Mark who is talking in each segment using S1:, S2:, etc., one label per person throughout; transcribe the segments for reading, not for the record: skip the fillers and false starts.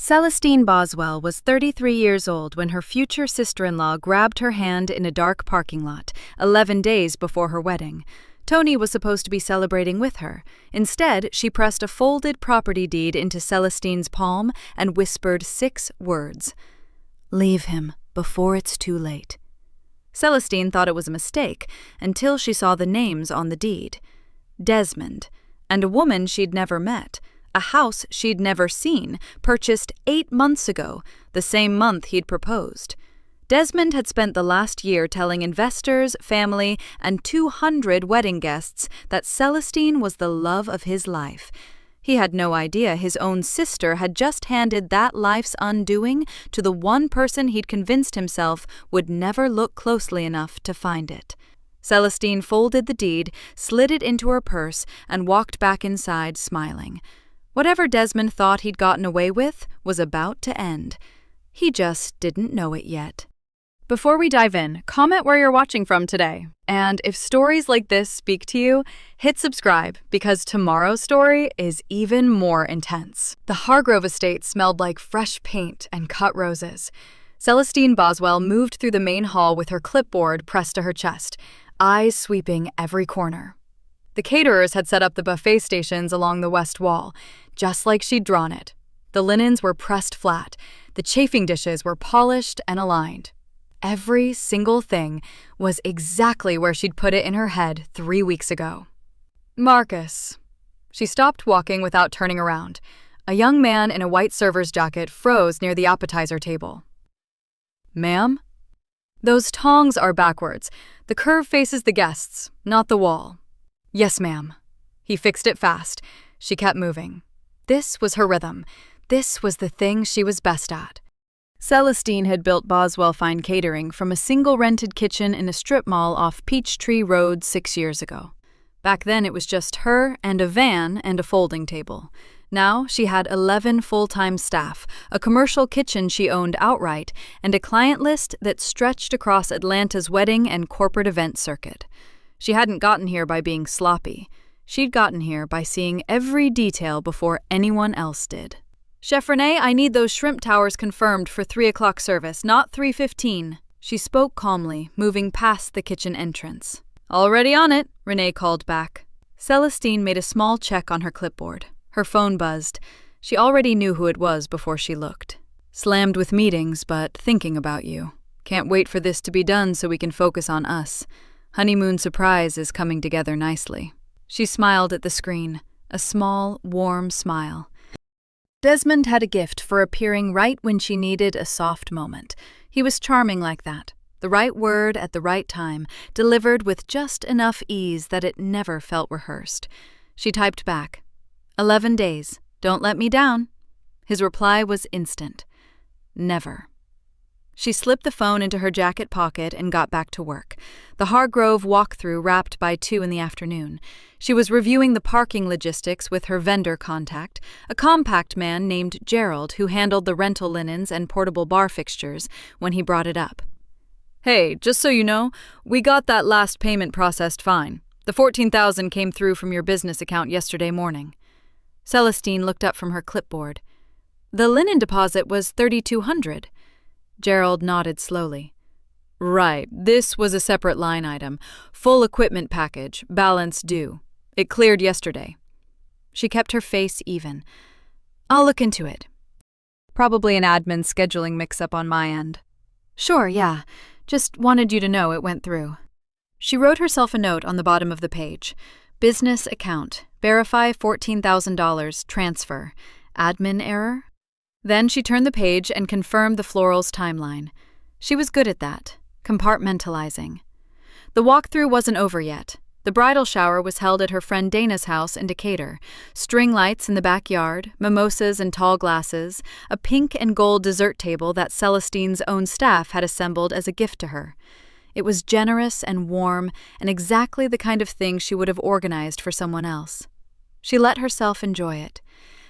S1: Celestine Boswell was 33 years old when her future sister-in-law grabbed her hand in a dark parking lot, 11 days before her wedding. Tony was supposed to be celebrating with her. Instead, she pressed a folded property deed into Celestine's palm and whispered 6 words. "Leave him before it's too late." Celestine thought it was a mistake until she saw the names on the deed. Desmond, and a woman she'd never met. A house she'd never seen, purchased 8 months ago, the same month he'd proposed. Desmond had spent the last year telling investors, family, and 200 wedding guests that Celestine was the love of his life. He had no idea his own sister had just handed that life's undoing to the one person he'd convinced himself would never look closely enough to find it. Celestine folded the deed, slid it into her purse, and walked back inside, smiling. Whatever Desmond thought he'd gotten away with was about to end. He just didn't know it yet. Before we dive in, comment where you're watching from today. And if stories like this speak to you, hit subscribe because tomorrow's story is even more intense. The Hargrove estate smelled like fresh paint and cut roses. Celestine Boswell moved through the main hall with her clipboard pressed to her chest, eyes sweeping every corner. The caterers had set up the buffet stations along the west wall, just like she'd drawn it. The linens were pressed flat. The chafing dishes were polished and aligned. Every single thing was exactly where she'd put it in her head 3 weeks ago. Marcus. She stopped walking without turning around. A young man in a white server's jacket froze near the appetizer table. "Ma'am?" "Those tongs are backwards. The curve faces the guests, not the wall." "Yes, ma'am." He fixed it fast. She kept moving. This was her rhythm. This was the thing she was best at. Celestine had built Boswell Fine Catering from a single rented kitchen in a strip mall off Peachtree Road 6 years ago. Back then it was just her and a van and a folding table. Now she had 11 full-time staff, a commercial kitchen she owned outright, and a client list that stretched across Atlanta's wedding and corporate event circuit. She hadn't gotten here by being sloppy. She'd gotten here by seeing every detail before anyone else did. "Chef Renee, I need those shrimp towers confirmed for 3 o'clock service, not 3:15. She spoke calmly, moving past the kitchen entrance. "Already on it," Renee called back. Celestine made a small check on her clipboard. Her phone buzzed. She already knew who it was before she looked. "Slammed with meetings, but thinking about you. Can't wait for this to be done so we can focus on us. Honeymoon surprise is coming together nicely." She smiled at the screen, a small, warm smile. Desmond had a gift for appearing right when she needed a soft moment. He was charming like that. The right word at the right time, delivered with just enough ease that it never felt rehearsed. She typed back, 11 days. Don't let me down." His reply was instant. Never. She slipped the phone into her jacket pocket and got back to work. The Hargrove walkthrough wrapped by 2 in the afternoon. She was reviewing the parking logistics with her vendor contact, a compact man named Gerald who handled the rental linens and portable bar fixtures, when he brought it up. "Hey, just so you know, we got that last payment processed fine. The $14,000 came through from your business account yesterday morning." Celestine looked up from her clipboard. "The linen deposit was $3,200. Gerald nodded slowly. "Right, this was a separate line item. Full equipment package, balance due. It cleared yesterday." She kept her face even. "I'll look into it. Probably an admin scheduling mix-up on my end." "Sure, yeah. Just wanted you to know it went through." She wrote herself a note on the bottom of the page. Business account. Verify $14,000 transfer. Admin error? Then she turned the page and confirmed the floral's timeline. She was good at that, compartmentalizing. The walkthrough wasn't over yet. The bridal shower was held at her friend Dana's house in Decatur. String lights in the backyard, mimosas and tall glasses, a pink and gold dessert table that Celestine's own staff had assembled as a gift to her. It was generous and warm and exactly the kind of thing she would have organized for someone else. She let herself enjoy it.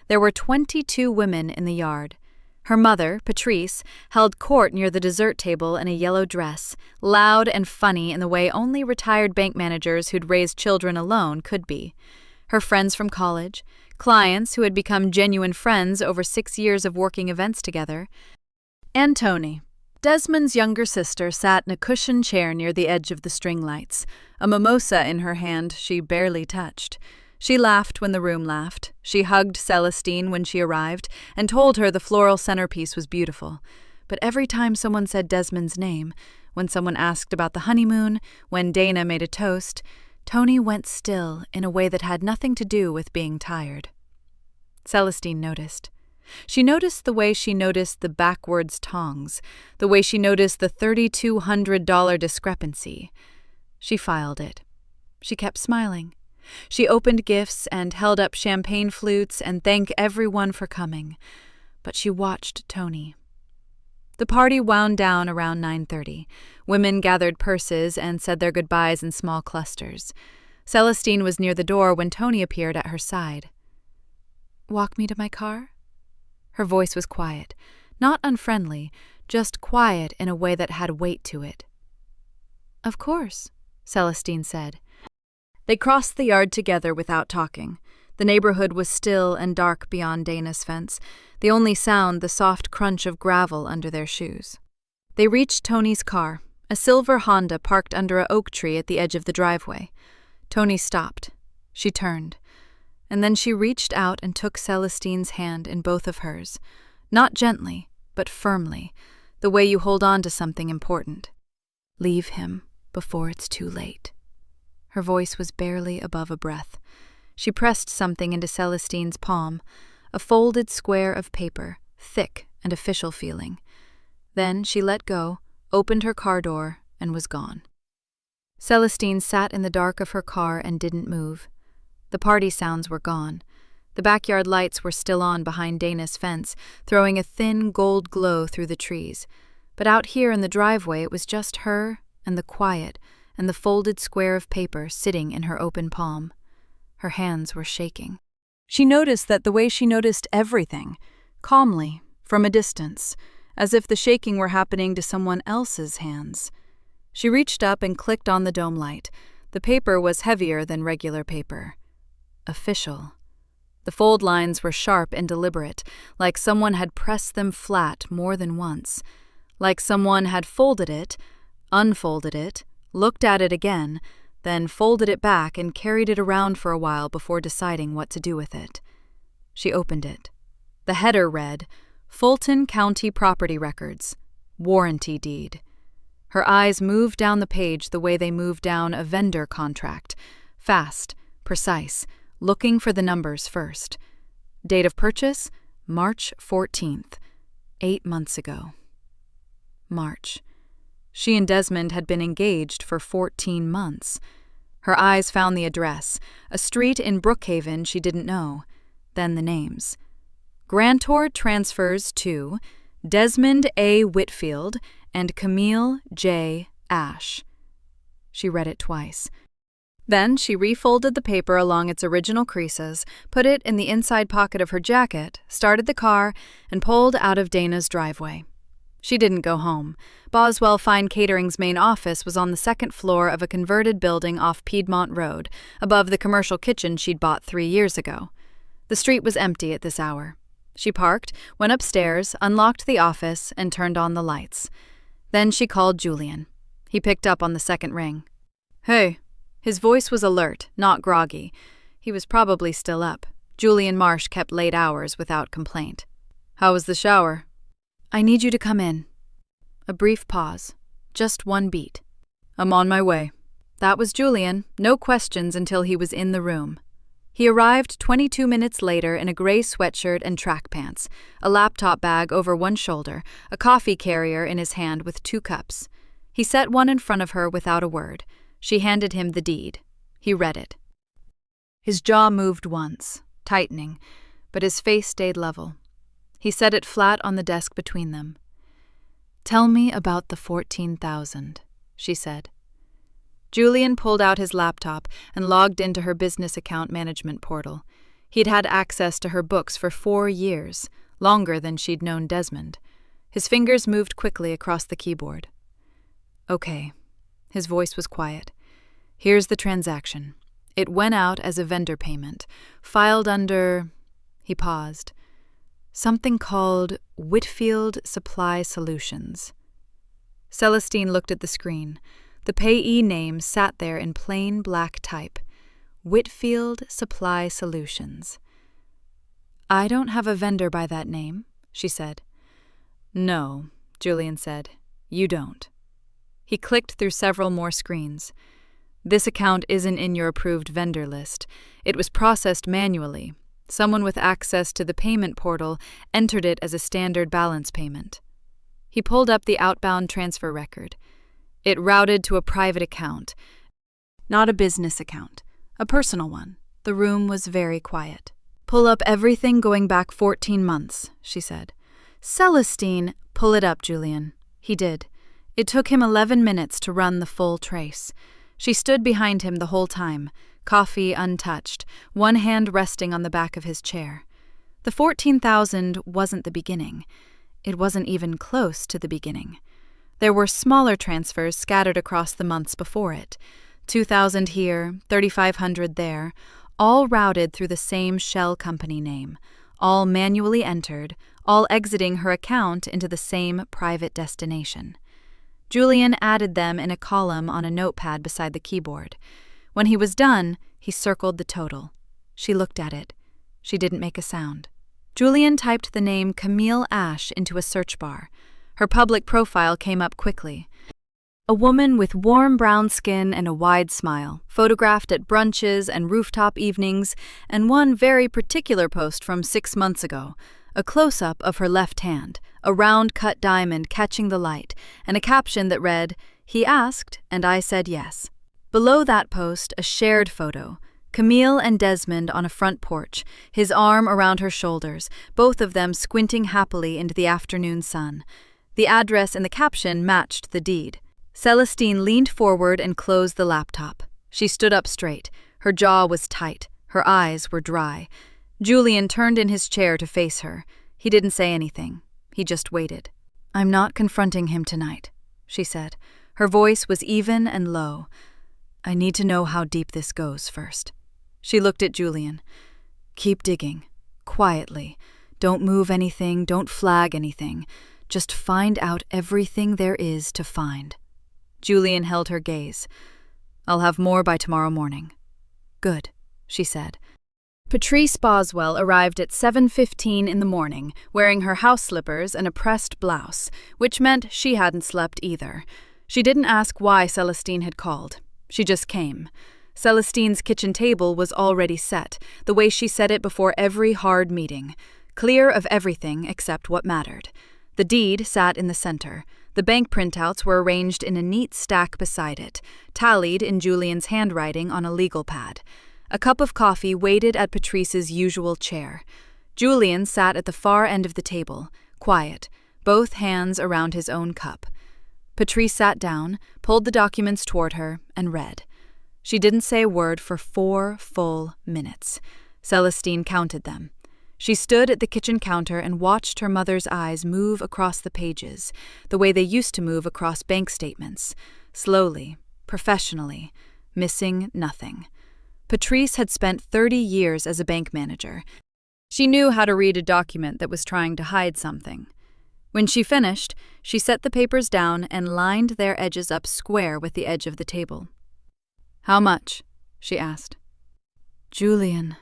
S1: There were 22 women in the yard. Her mother, Patrice, held court near the dessert table in a yellow dress, loud and funny in the way only retired bank managers who'd raised children alone could be. Her friends from college, clients who had become genuine friends over 6 years of working events together, and Tony. Desmond's younger sister sat in a cushioned chair near the edge of the string lights, a mimosa in her hand she barely touched. She laughed when the room laughed. She hugged Celestine when she arrived and told her the floral centerpiece was beautiful. But every time someone said Desmond's name, when someone asked about the honeymoon, when Dana made a toast, Tony went still in a way that had nothing to do with being tired. Celestine noticed. She noticed the way she noticed the backwards tongs, the way she noticed the $3,200 discrepancy. She filed it. She kept smiling. She opened gifts and held up champagne flutes and thanked everyone for coming. But she watched Tony. The party wound down around 9:30. Women gathered purses and said their goodbyes in small clusters. Celestine was near the door when Tony appeared at her side. "Walk me to my car?" Her voice was quiet, not unfriendly, just quiet in a way that had weight to it. "Of course," Celestine said. They crossed the yard together without talking. The neighborhood was still and dark beyond Dana's fence, the only sound the soft crunch of gravel under their shoes. They reached Tony's car, a silver Honda parked under an oak tree at the edge of the driveway. Tony stopped. She turned. And then she reached out and took Celestine's hand in both of hers, not gently, but firmly, the way you hold on to something important. "Leave him before it's too late." Her voice was barely above a breath. She pressed something into Celestine's palm, a folded square of paper, thick and official feeling. Then she let go, opened her car door, and was gone. Celestine sat in the dark of her car and didn't move. The party sounds were gone. The backyard lights were still on behind Dana's fence, throwing a thin gold glow through the trees. But out here in the driveway it was just her and the quiet and the folded square of paper sitting in her open palm. Her hands were shaking. She noticed that the way she noticed everything, calmly, from a distance, as if the shaking were happening to someone else's hands. She reached up and clicked on the dome light. The paper was heavier than regular paper. Official. The fold lines were sharp and deliberate, like someone had pressed them flat more than once, like someone had folded it, unfolded it, looked at it again, then folded it back and carried it around for a while before deciding what to do with it. She opened it. The header read, "Fulton County Property Records, Warranty Deed." Her eyes moved down the page the way they moved down a vendor contract, fast, precise, looking for the numbers first. Date of purchase, March 14th, 8 months ago. March. She and Desmond had been engaged for 14 months. Her eyes found the address, a street in Brookhaven she didn't know, then the names. Grantor transfers to Desmond A. Whitfield and Camille J. Ash. She read it twice. Then she refolded the paper along its original creases, put it in the inside pocket of her jacket, started the car, and pulled out of Dana's driveway. She didn't go home. Boswell Fine Catering's main office was on the second floor of a converted building off Piedmont Road, above the commercial kitchen she'd bought 3 years ago. The street was empty at this hour. She parked, went upstairs, unlocked the office, and turned on the lights. Then she called Julian. He picked up on the second ring. "Hey." His voice was alert, not groggy. He was probably still up. Julian Marsh kept late hours without complaint. "How was the shower?" "I need you to come in." A brief pause. Just one beat. "I'm on my way." That was Julian, no questions until he was in the room. He arrived 22 minutes later in a gray sweatshirt and track pants, a laptop bag over one shoulder, a coffee carrier in his hand with 2 cups. He set one in front of her without a word. She handed him the deed. He read it. His jaw moved once, tightening, but his face stayed level. He set it flat on the desk between them. "Tell me about the 14,000, she said. Julian pulled out his laptop and logged into her business account management portal. He'd had access to her books for 4 years, longer than she'd known Desmond. His fingers moved quickly across the keyboard. "Okay." His voice was quiet. "Here's the transaction. It went out as a vendor payment, filed under… He paused. Something called Whitfield Supply Solutions. Celestine looked at the screen. The payee name sat there in plain black type. Whitfield Supply Solutions. I don't have a vendor by that name, she said. No, Julian said. You don't. He clicked through several more screens. This account isn't in your approved vendor list. It was processed manually. Someone with access to the payment portal entered it as a standard balance payment. He pulled up the outbound transfer record. It routed to a private account, not a business account, a personal one. The room was very quiet. Pull up everything going back 14 months, she said. Celestine, pull it up, Julian. He did. It took him 11 minutes to run the full trace. She stood behind him the whole time, coffee untouched, one hand resting on the back of his chair. The 14,000 wasn't the beginning. It wasn't even close to the beginning. There were smaller transfers scattered across the months before it. 2,000 here, 3,500 there, all routed through the same shell company name, all manually entered, all exiting her account into the same private destination. Julian added them in a column on a notepad beside the keyboard. When he was done, he circled the total. She looked at it. She didn't make a sound. Julian typed the name Camille Ash into a search bar. Her public profile came up quickly. A woman with warm brown skin and a wide smile, photographed at brunches and rooftop evenings, and one very particular post from 6 months ago, a close-up of her left hand, a round cut diamond catching the light, and a caption that read, "He asked, and I said yes." Below that post, a shared photo, Camille and Desmond on a front porch, his arm around her shoulders, both of them squinting happily into the afternoon sun. The address in the caption matched the deed. Celestine leaned forward and closed the laptop. She stood up straight. Her jaw was tight. Her eyes were dry. Julian turned in his chair to face her. He didn't say anything. He just waited. I'm not confronting him tonight, she said. Her voice was even and low. I need to know how deep this goes first. She looked at Julian. Keep digging. Quietly. Don't move anything. Don't flag anything. Just find out everything there is to find. Julian held her gaze. I'll have more by tomorrow morning. Good, she said. Patrice Boswell arrived at 7:15 in the morning, wearing her house slippers and a pressed blouse, which meant she hadn't slept either. She didn't ask why Celestine had called. She just came. Celestine's kitchen table was already set, the way she set it before every hard meeting, clear of everything except what mattered. The deed sat in the center. The bank printouts were arranged in a neat stack beside it, tallied in Julian's handwriting on a legal pad. A cup of coffee waited at Patrice's usual chair. Julian sat at the far end of the table, quiet, both hands around his own cup. Patrice sat down, pulled the documents toward her, and read. She didn't say a word for 4 full minutes. Celestine counted them. She stood at the kitchen counter and watched her mother's eyes move across the pages, the way they used to move across bank statements, slowly, professionally, missing nothing. Patrice had spent 30 years as a bank manager. She knew how to read a document that was trying to hide something. When she finished, she set the papers down and lined their edges up square with the edge of the table. How much? She asked. Julian.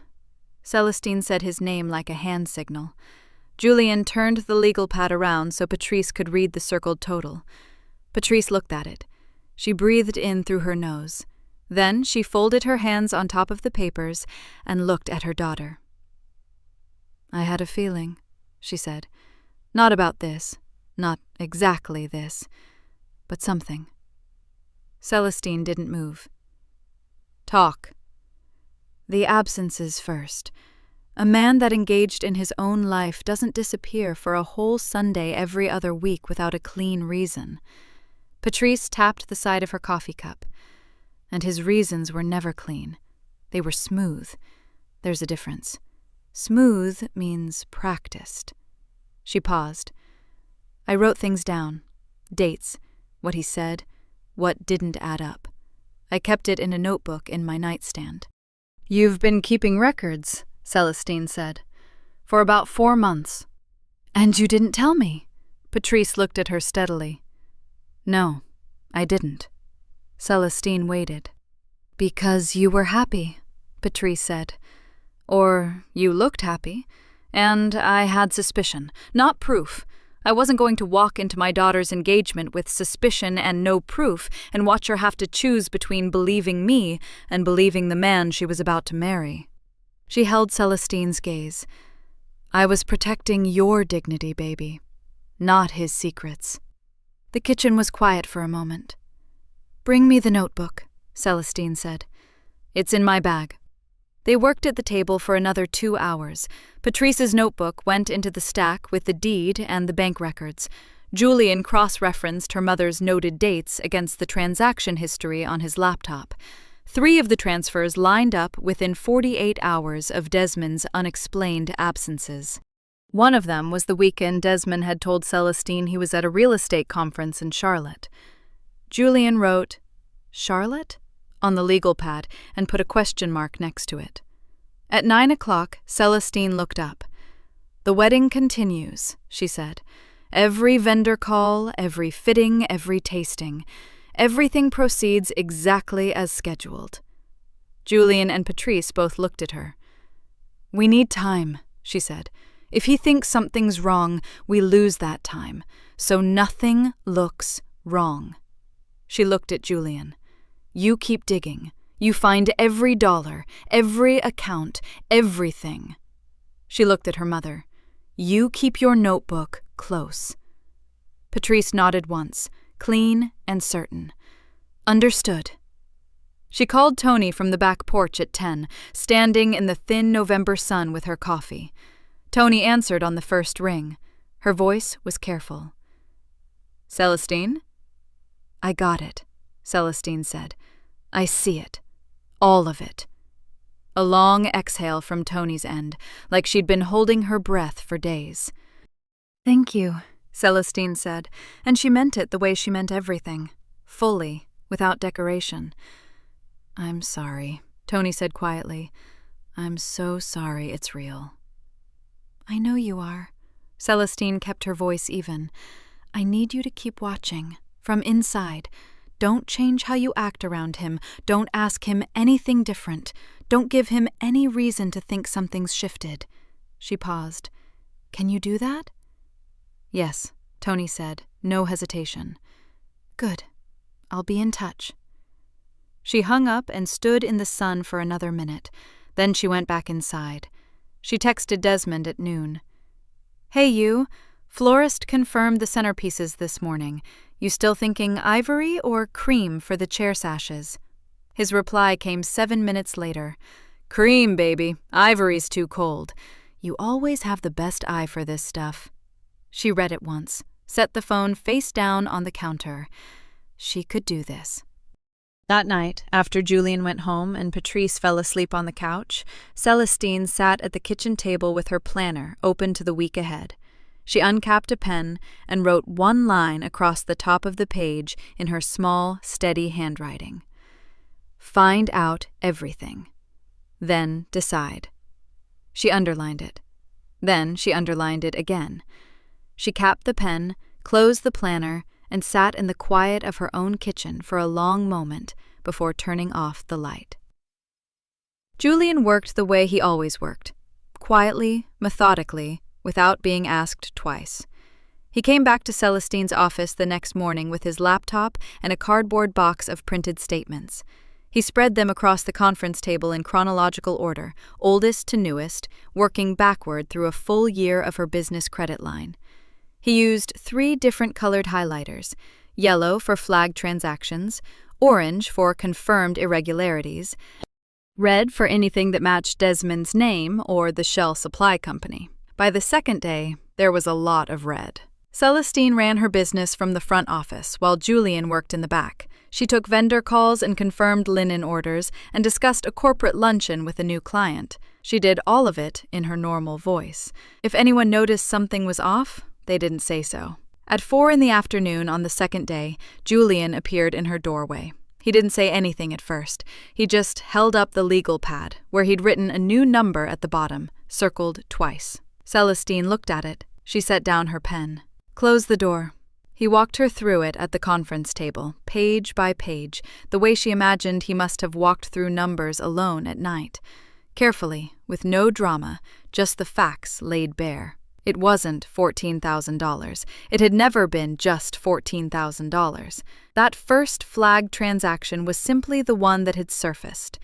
S1: Celestine said his name like a hand signal. Julian turned the legal pad around so Patrice could read the circled total. Patrice looked at it. She breathed in through her nose. Then she folded her hands on top of the papers and looked at her daughter. I had a feeling, she said. Not about this, not exactly this, but something. Celestine didn't move. Talk. The absences first. A man that engaged in his own life doesn't disappear for a whole Sunday every other week without a clean reason. Patrice tapped the side of her coffee cup. And his reasons were never clean. They were smooth. There's a difference. Smooth means practiced. She paused. I wrote things down. Dates, what he said, what didn't add up. I kept it in a notebook in my nightstand. "You've been keeping records," Celestine said, "for about 4 months. And you didn't tell me." Patrice looked at her steadily. "No, I didn't." Celestine waited. "Because you were happy," Patrice said. "Or you looked happy. And I had suspicion, not proof. I wasn't going to walk into my daughter's engagement with suspicion and no proof and watch her have to choose between believing me and believing the man she was about to marry." She held Celestine's gaze. "I was protecting your dignity, baby, not his secrets." The kitchen was quiet for a moment. "Bring me the notebook," Celestine said. "It's in my bag." They worked at the table for another 2 hours. Patrice's notebook went into the stack with the deed and the bank records. Julian cross-referenced her mother's noted dates against the transaction history on his laptop. 3 of the transfers lined up within 48 hours of Desmond's unexplained absences. One of them was the weekend Desmond had told Celestine he was at a real estate conference in Charlotte. Julian wrote, "Charlotte?" on the legal pad and put a question mark next to it. At 9 o'clock, Celestine looked up. "The wedding continues," she said. "Every vendor call, every fitting, every tasting. Everything proceeds exactly as scheduled." Julian and Patrice both looked at her. "We need time," she said. "If he thinks something's wrong, we lose that time. So nothing looks wrong." She looked at Julian. "You keep digging. You find every dollar, every account, everything." She looked at her mother. "You keep your notebook close." Patrice nodded once, clean and certain. "Understood." She called Tony from the back porch at 10, standing in the thin November sun with her coffee. Tony answered on the first ring. Her voice was careful. "Celestine?" "I got it," Celestine said. "I see it. All of it." A long exhale from Tony's end, like she'd been holding her breath for days. "Thank you," Celestine said, and she meant it the way she meant everything, fully, without decoration. "I'm sorry," Tony said quietly. "I'm so sorry it's real." "I know you are." Celestine kept her voice even. "I need you to keep watching, from inside. Don't change how you act around him. Don't ask him anything different. Don't give him any reason to think something's shifted." She paused. "Can you do that?" "Yes," Tony said, no hesitation. "Good. I'll be in touch." She hung up and stood in the sun for another minute. Then she went back inside. She texted Desmond at noon. "Hey, you. Florist confirmed the centerpieces this morning. You still thinking ivory or cream for the chair sashes?" His reply came 7 minutes later. "Cream, baby. Ivory's too cold. You always have the best eye for this stuff." She read it once, set the phone face down on the counter. She could do this. That night, after Julian went home and Patrice fell asleep on the couch, Celestine sat at the kitchen table with her planner open to the week ahead. She uncapped a pen and wrote 1 line across the top of the page in her small, steady handwriting. "Find out everything. Then decide." She underlined it. Then she underlined it again. She capped the pen, closed the planner, and sat in the quiet of her own kitchen for a long moment before turning off the light. Julian worked the way he always worked, quietly, methodically, without being asked twice. He came back to Celestine's office the next morning with his laptop and a cardboard box of printed statements. He spread them across the conference table in chronological order, oldest to newest, working backward through a full year of her business credit line. He used 3 different colored highlighters: yellow for flagged transactions, orange for confirmed irregularities, red for anything that matched Desmond's name or the Shell Supply Company. By the second day, there was a lot of red. Celestine ran her business from the front office, while Julian worked in the back. She took vendor calls and confirmed linen orders and discussed a corporate luncheon with a new client. She did all of it in her normal voice. If anyone noticed something was off, they didn't say so. At 4 in the afternoon on the second day, Julian appeared in her doorway. He didn't say anything at first. He just held up the legal pad, where he'd written a new number at the bottom, circled twice. Celestine looked at it. She set down her pen. "Close the door." He walked her through it at the conference table, page by page, the way she imagined he must have walked through numbers alone at night. Carefully, with no drama, just the facts laid bare. It wasn't $14,000. It had never been just $14,000. That first flag transaction was simply the one that had surfaced.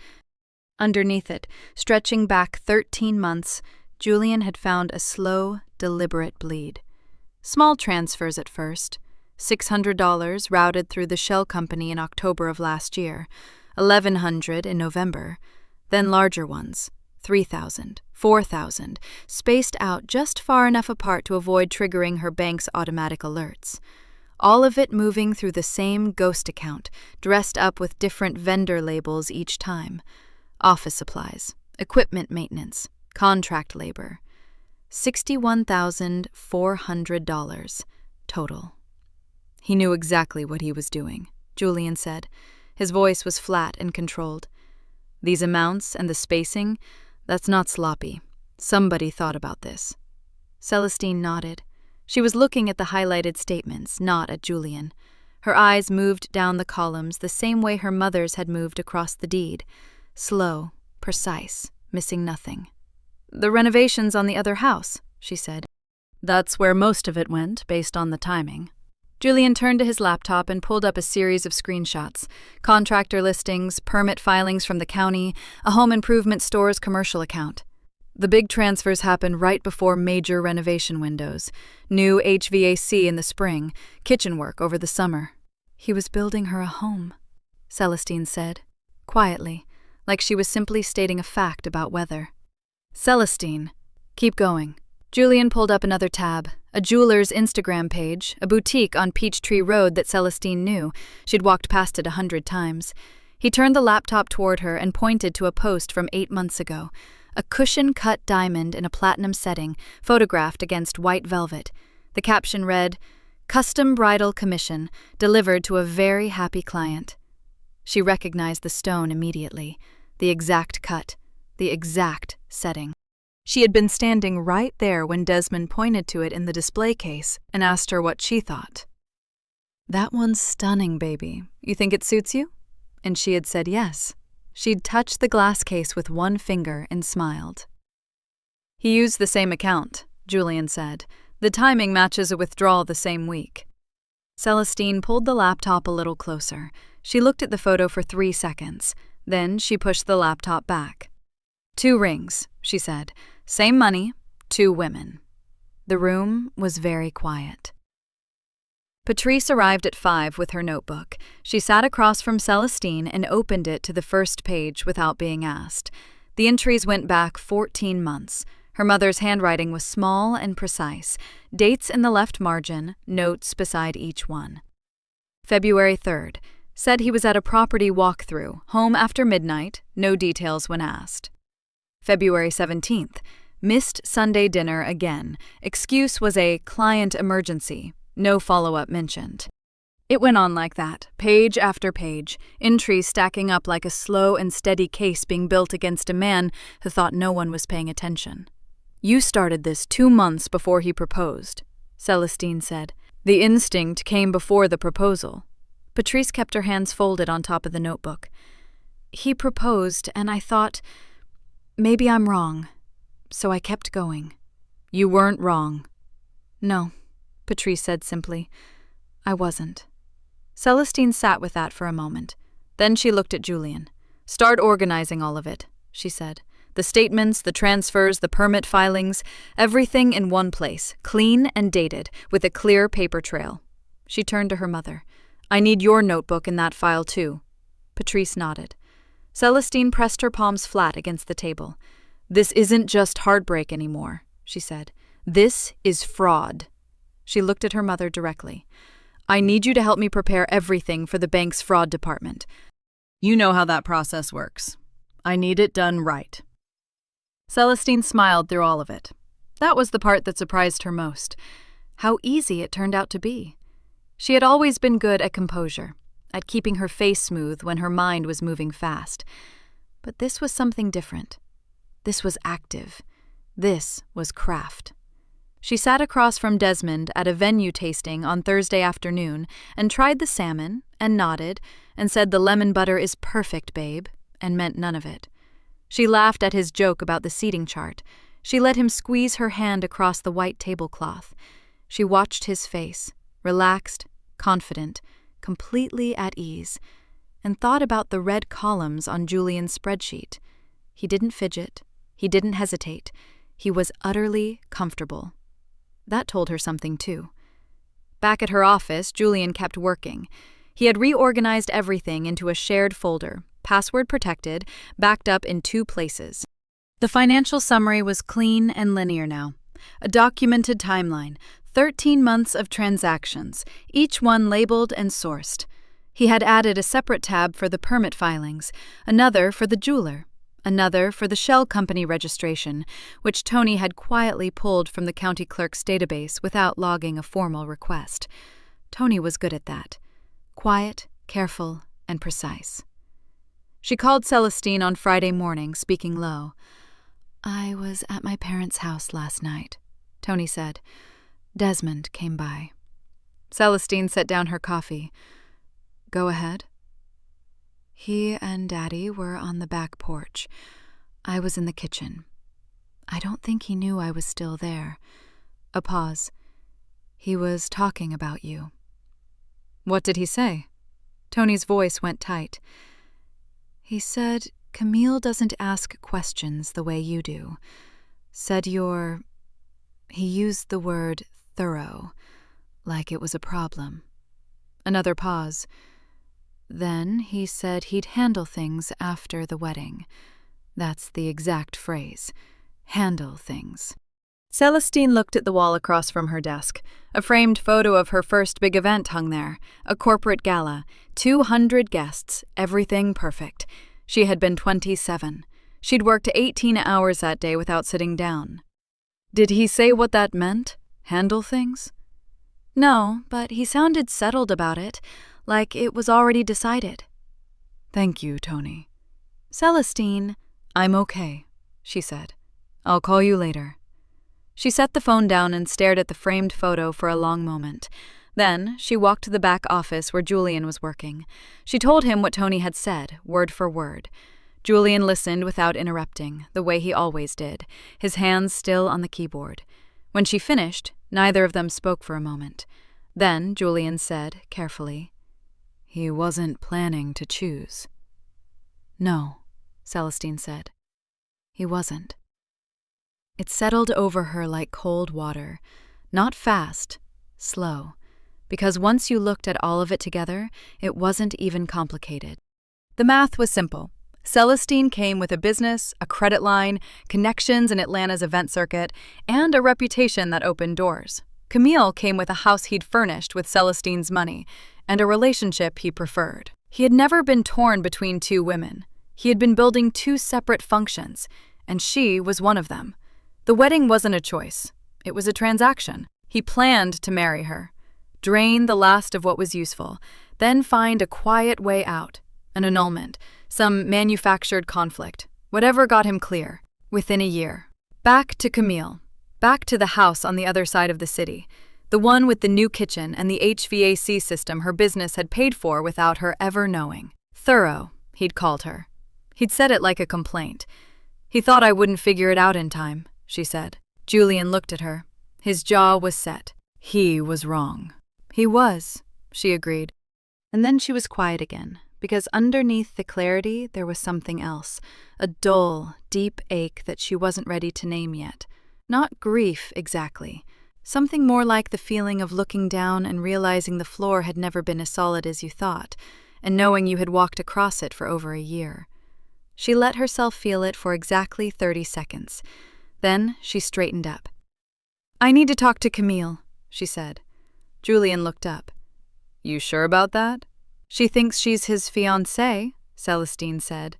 S1: Underneath it, stretching back 13 months, Julian had found a slow, deliberate bleed. Small transfers at first. $600 routed through the shell company in October of last year, $1,100 in November, then larger ones, $3,000, $4,000, spaced out just far enough apart to avoid triggering her bank's automatic alerts. All of it moving through the same ghost account, dressed up with different vendor labels each time. Office supplies, equipment maintenance, contract labor. $61,400 total. He knew exactly what he was doing, Julian said. His voice was flat and controlled. These amounts and the spacing, that's not sloppy. Somebody thought about this. Celestine nodded. She was looking at the highlighted statements, not at Julian. Her eyes moved down the columns the same way her mother's had moved across the deed. Slow, precise, missing nothing. "The renovations on the other house," she said. "That's where most of it went, based on the timing." Julian turned to his laptop and pulled up a series of screenshots. Contractor listings, permit filings from the county, a home improvement store's commercial account. The big transfers happened right before major renovation windows. New HVAC in the spring, kitchen work over the summer. "He was building her a home," Celestine said, quietly, like she was simply stating a fact about weather. "Celestine, keep going." Julian pulled up another tab, a jeweler's Instagram page, a boutique on Peachtree Road that Celestine knew. She'd walked past it 100 times. He turned the laptop toward her and pointed to a post from 8 months ago. A cushion-cut diamond in a platinum setting, photographed against white velvet. The caption read, "Custom bridal commission, delivered to a very happy client." She recognized the stone immediately. The exact cut, the exact setting. She had been standing right there when Desmond pointed to it in the display case and asked her what she thought. "That one's stunning, baby. You think it suits you?" And she had said yes. She'd touched the glass case with one finger and smiled. "He used the same account," Julian said. "The timing matches a withdrawal the same week." Celestine pulled the laptop a little closer. She looked at the photo for 3 seconds. Then she pushed the laptop back. "2 rings," she said. "Same money, 2 women." The room was very quiet. Patrice arrived at 5 with her notebook. She sat across from Celestine and opened it to the first page without being asked. The entries went back 14 months. Her mother's handwriting was small and precise. Dates in the left margin, notes beside each one. February 3rd. Said he was at a property walkthrough, home after midnight, no details when asked. February 17th. Missed Sunday dinner again. Excuse was a client emergency. No follow-up mentioned. It went on like that, page after page, entries stacking up like a slow and steady case being built against a man who thought no one was paying attention. "You started this 2 months before he proposed," Celestine said. "The instinct came before the proposal." Patrice kept her hands folded on top of the notebook. "He proposed, and I thought, maybe I'm wrong. So I kept going." "You weren't wrong." "No," Patrice said simply. "I wasn't." Celestine sat with that for a moment. Then she looked at Julian. "Start organizing all of it," she said. "The statements, the transfers, the permit filings, everything in one place, clean and dated, with a clear paper trail." She turned to her mother. "I need your notebook in that file too." Patrice nodded. Celestine pressed her palms flat against the table. "This isn't just heartbreak anymore," she said. "This is fraud." She looked at her mother directly. "I need you to help me prepare everything for the bank's fraud department. You know how that process works. I need it done right." Celestine smiled through all of it. That was the part that surprised her most. How easy it turned out to be. She had always been good at composure. at keeping her face smooth when her mind was moving fast. But this was something different. This was active. This was craft. She sat across from Desmond at a venue tasting on Thursday afternoon and tried the salmon and nodded and said the lemon butter is perfect, babe, and meant none of it. She laughed at his joke about the seating chart. She let him squeeze her hand across the white tablecloth. She watched his face, relaxed, confident, completely at ease, and thought about the red columns on Julian's spreadsheet. He didn't fidget. He didn't hesitate. He was utterly comfortable. That told her something, too. Back at her office, Julian kept working. He had reorganized everything into a shared folder, password-protected, backed up in 2 places. The financial summary was clean and linear now. A documented timeline, 13 months of transactions, each one labeled and sourced. He had added a separate tab for the permit filings, another for the jeweler, another for the shell company registration, which Tony had quietly pulled from the county clerk's database without logging a formal request. Tony was good at that. Quiet, careful, and precise. She called Celestine on Friday morning, speaking low. "I was at my parents' house last night," Tony said. "Desmond came by." Celestine set down her coffee. "Go ahead." "He and Daddy were on the back porch. I was in the kitchen. I don't think he knew I was still there." A pause. "He was talking about you." "What did he say?" Tony's voice went tight. "He said Camille doesn't ask questions the way you do. Said you're—" he used the word thorough, like it was a problem. Another pause. Then he said he'd handle things after the wedding. That's the exact phrase. Handle things. Celestine looked at the wall across from her desk. A framed photo of her first big event hung there. A corporate gala. 200 guests. Everything perfect. She had been 27. She'd worked 18 hours that day without sitting down. Did he say what that meant? Handle things? No, but he sounded settled about it, like it was already decided. "Thank you, Tony." "Celestine." "I'm okay," she said. "I'll call you later." She set the phone down and stared at the framed photo for a long moment. Then she walked to the back office where Julian was working. She told him what Tony had said, word for word. Julian listened without interrupting, the way he always did, his hands still on the keyboard. When she finished, neither of them spoke for a moment. Then Julian said, carefully, "He wasn't planning to choose." "No," Celestine said. "He wasn't." It settled over her like cold water. Not fast, slow. Because once you looked at all of it together, it wasn't even complicated. The math was simple. Celestine came with a business, a credit line, connections in Atlanta's event circuit, and a reputation that opened doors. Camille came with a house he'd furnished with Celestine's money, and a relationship he preferred. He had never been torn between 2 women. He had been building 2 separate functions, and she was one of them. The wedding wasn't a choice. It was a transaction. He planned to marry her, drain the last of what was useful, then find a quiet way out, an annulment, some manufactured conflict, whatever got him clear, within a year. Back to Camille, back to the house on the other side of the city, the one with the new kitchen and the HVAC system her business had paid for without her ever knowing. Thorough, he'd called her. He'd said it like a complaint. "He thought I wouldn't figure it out in time," she said. Julian looked at her. His jaw was set. He was wrong. "He was," she agreed. And then she was quiet again, because underneath the clarity there was something else, a dull, deep ache that she wasn't ready to name yet. Not grief, exactly. Something more like the feeling of looking down and realizing the floor had never been as solid as you thought, and knowing you had walked across it for over a year. She let herself feel it for exactly 30 seconds. Then she straightened up. "I need to talk to Camille," she said. Julian looked up. "You sure about that?" "She thinks she's his fiancée," Celestine said.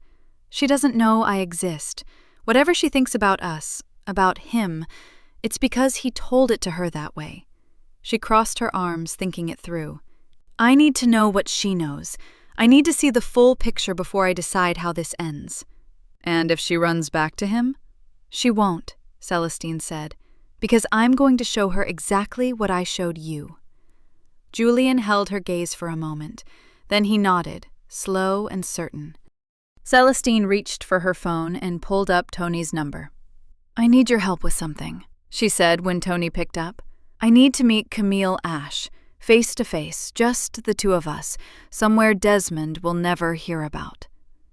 S1: "She doesn't know I exist. Whatever she thinks about us, about him, it's because he told it to her that way." She crossed her arms, thinking it through. I need to know what she knows. I need to see the full picture before I decide how this ends. And if she runs back to him? She won't, Celestine said, because I'm going to show her exactly what I showed you. Julian held her gaze for a moment. Then he nodded, slow and certain. Celestine reached for her phone and pulled up Tony's number. I need your help with something, she said when Tony picked up. I need to meet Camille Ash, face to face, just the two of us, somewhere Desmond will never hear about.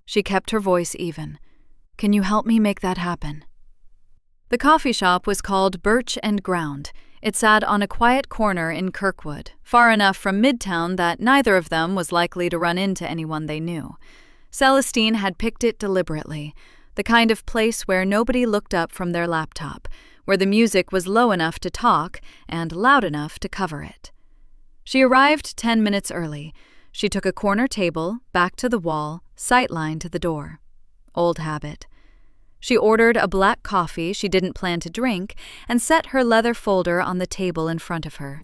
S1: She kept her voice even. Can you help me make that happen? The coffee shop was called Birch and Ground. It sat on a quiet corner in Kirkwood, far enough from Midtown that neither of them was likely to run into anyone they knew. Celestine had picked it deliberately, the kind of place where nobody looked up from their laptop, where the music was low enough to talk and loud enough to cover it. She arrived 10 minutes early. She took a corner table, back to the wall, sightline to the door. Old habit. She ordered a black coffee she didn't plan to drink and set her leather folder on the table in front of her.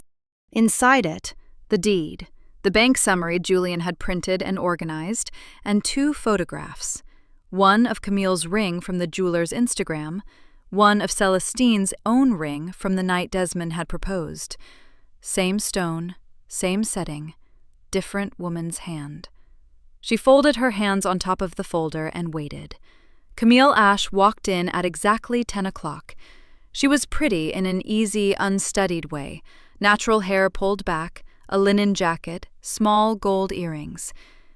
S1: Inside it, the deed, the bank summary Julian had printed and organized, and 2 photographs. One of Camille's ring from the jeweler's Instagram, one of Celestine's own ring from the night Desmond had proposed. Same stone, same setting, different woman's hand. She folded her hands on top of the folder and waited. Camille Ash walked in at exactly 10 o'clock. She was pretty in an easy, unstudied way, natural hair pulled back, a linen jacket, small gold earrings.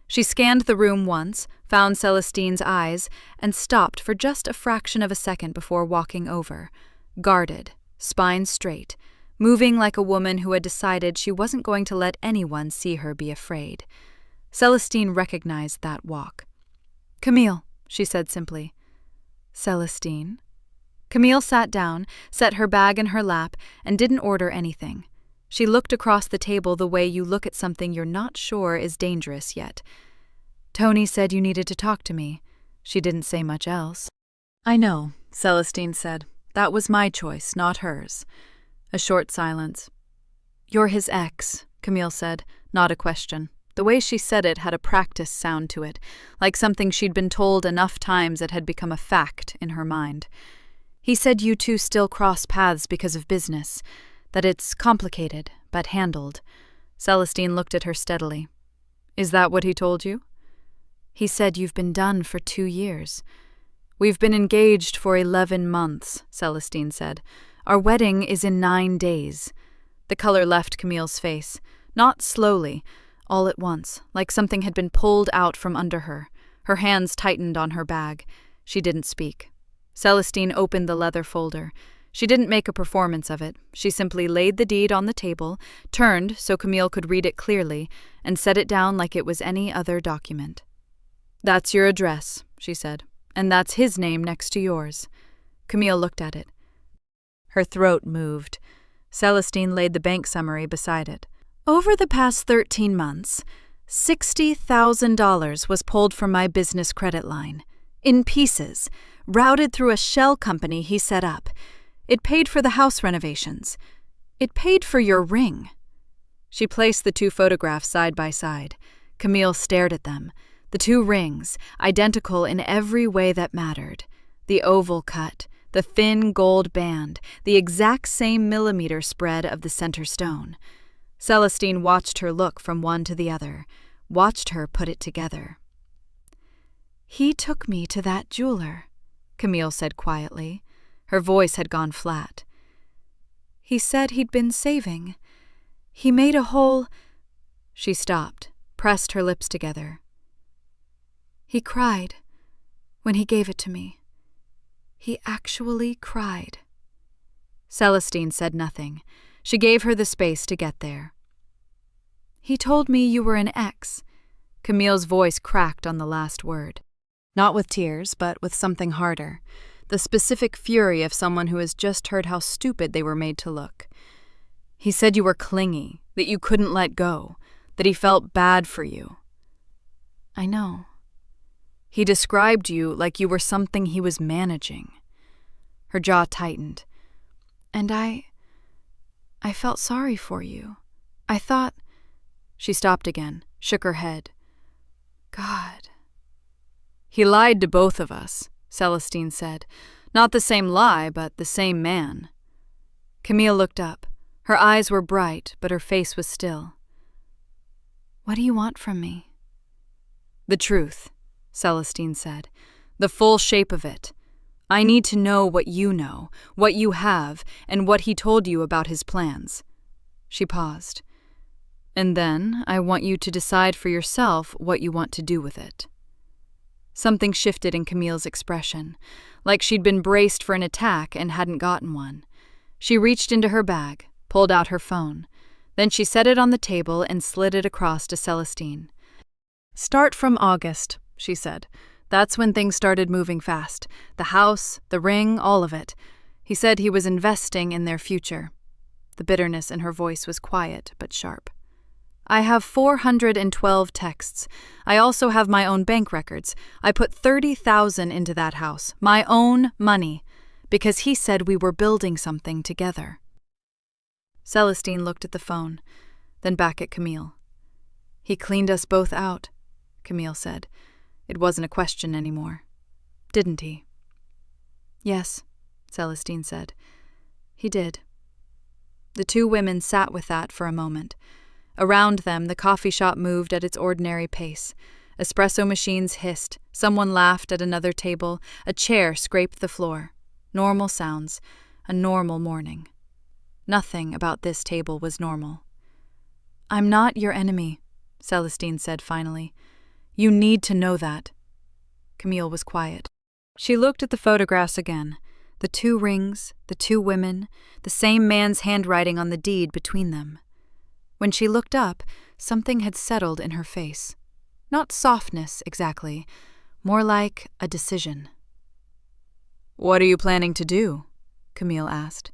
S1: She scanned the room once, found Celestine's eyes, and stopped for just a fraction of a second before walking over, guarded, spine straight, moving like a woman who had decided she wasn't going to let anyone see her be afraid. Celestine recognized that walk. Camille, she said simply. Celestine. Camille sat down, set her bag in her lap, and didn't order anything. She looked across the table the way you look at something you're not sure is dangerous yet. Tony said you needed to talk to me. She didn't say much else. I know, Celestine said. That was my choice, not hers. A short silence. You're his ex, Camille said, not a question. The way she said it had a practiced sound to it, like something she'd been told enough times it had become a fact in her mind. He said you two still cross paths because of business, that it's complicated, but handled. Celestine looked at her steadily. Is that what he told you? He said you've been done for 2 years. We've been engaged for 11 months, Celestine said. Our wedding is in 9 days. The color left Camille's face, not slowly, all at once, like something had been pulled out from under her. Her hands tightened on her bag. She didn't speak. Celestine opened the leather folder. She didn't make a performance of it. She simply laid the deed on the table, turned so Camille could read it clearly, and set it down like it was any other document. That's your address, she said, and that's his name next to yours. Camille looked at it. Her throat moved. Celestine laid the bank summary beside it. Over the past 13 months, $60,000 was pulled from my business credit line, in pieces, routed through a shell company he set up. It paid for the house renovations. It paid for your ring. She placed the 2 photographs side by side. Camille stared at them. The 2 rings, identical in every way that mattered. The oval cut, the thin gold band, the exact same millimeter spread of the center stone. Celestine watched her look from one to the other, watched her put it together. He took me to that jeweler, Camille said quietly. Her voice had gone flat. He said he'd been saving. He made a whole... She stopped, pressed her lips together. He cried when he gave it to me. He actually cried. Celestine said nothing. She gave her the space to get there. He told me you were an ex. Camille's voice cracked on the last word. Not with tears, but with something harder. The specific fury of someone who has just heard how stupid they were made to look. He said you were clingy, that you couldn't let go, that he felt bad for you. I know. He described you like you were something he was managing. Her jaw tightened. And I felt sorry for you. I thought, She stopped again, shook her head. God. He lied to both of us, Celestine said. Not the same lie, but the same man. Camille looked up. Her eyes were bright, but her face was still. What do you want from me? The truth, Celestine said. The full shape of it. I need to know what you have, and what he told you about his plans. She paused. And then I want you to decide for yourself what you want to do with it. Something shifted in Camille's expression, like she'd been braced for an attack and hadn't gotten one. She reached into her bag, pulled out her phone. Then she set it on the table and slid it across to Celestine. Start from August, she said. That's when things started moving fast. The house, the ring, all of it. He said he was investing in their future. The bitterness in her voice was quiet but sharp. I have 412 texts. I also have my own bank records. I put $30,000 into that house, my own money, because he said we were building something together. Celestine looked at the phone, then back at Camille. He cleaned us both out, Camille said. It wasn't a question anymore. Didn't he? Yes, Celestine said. He did. The two women sat with that for a moment. Around them, the coffee shop moved at its ordinary pace. Espresso machines hissed, someone laughed at another table, a chair scraped the floor. Normal sounds, a normal morning. Nothing about this table was normal. I'm not your enemy, Celestine said finally. You need to know that. Camille was quiet. She looked at the photographs again. The two rings, the two women, the same man's handwriting on the deed between them. When she looked up, something had settled in her face. Not softness, exactly, more like a decision. What are you planning to do? Camille asked.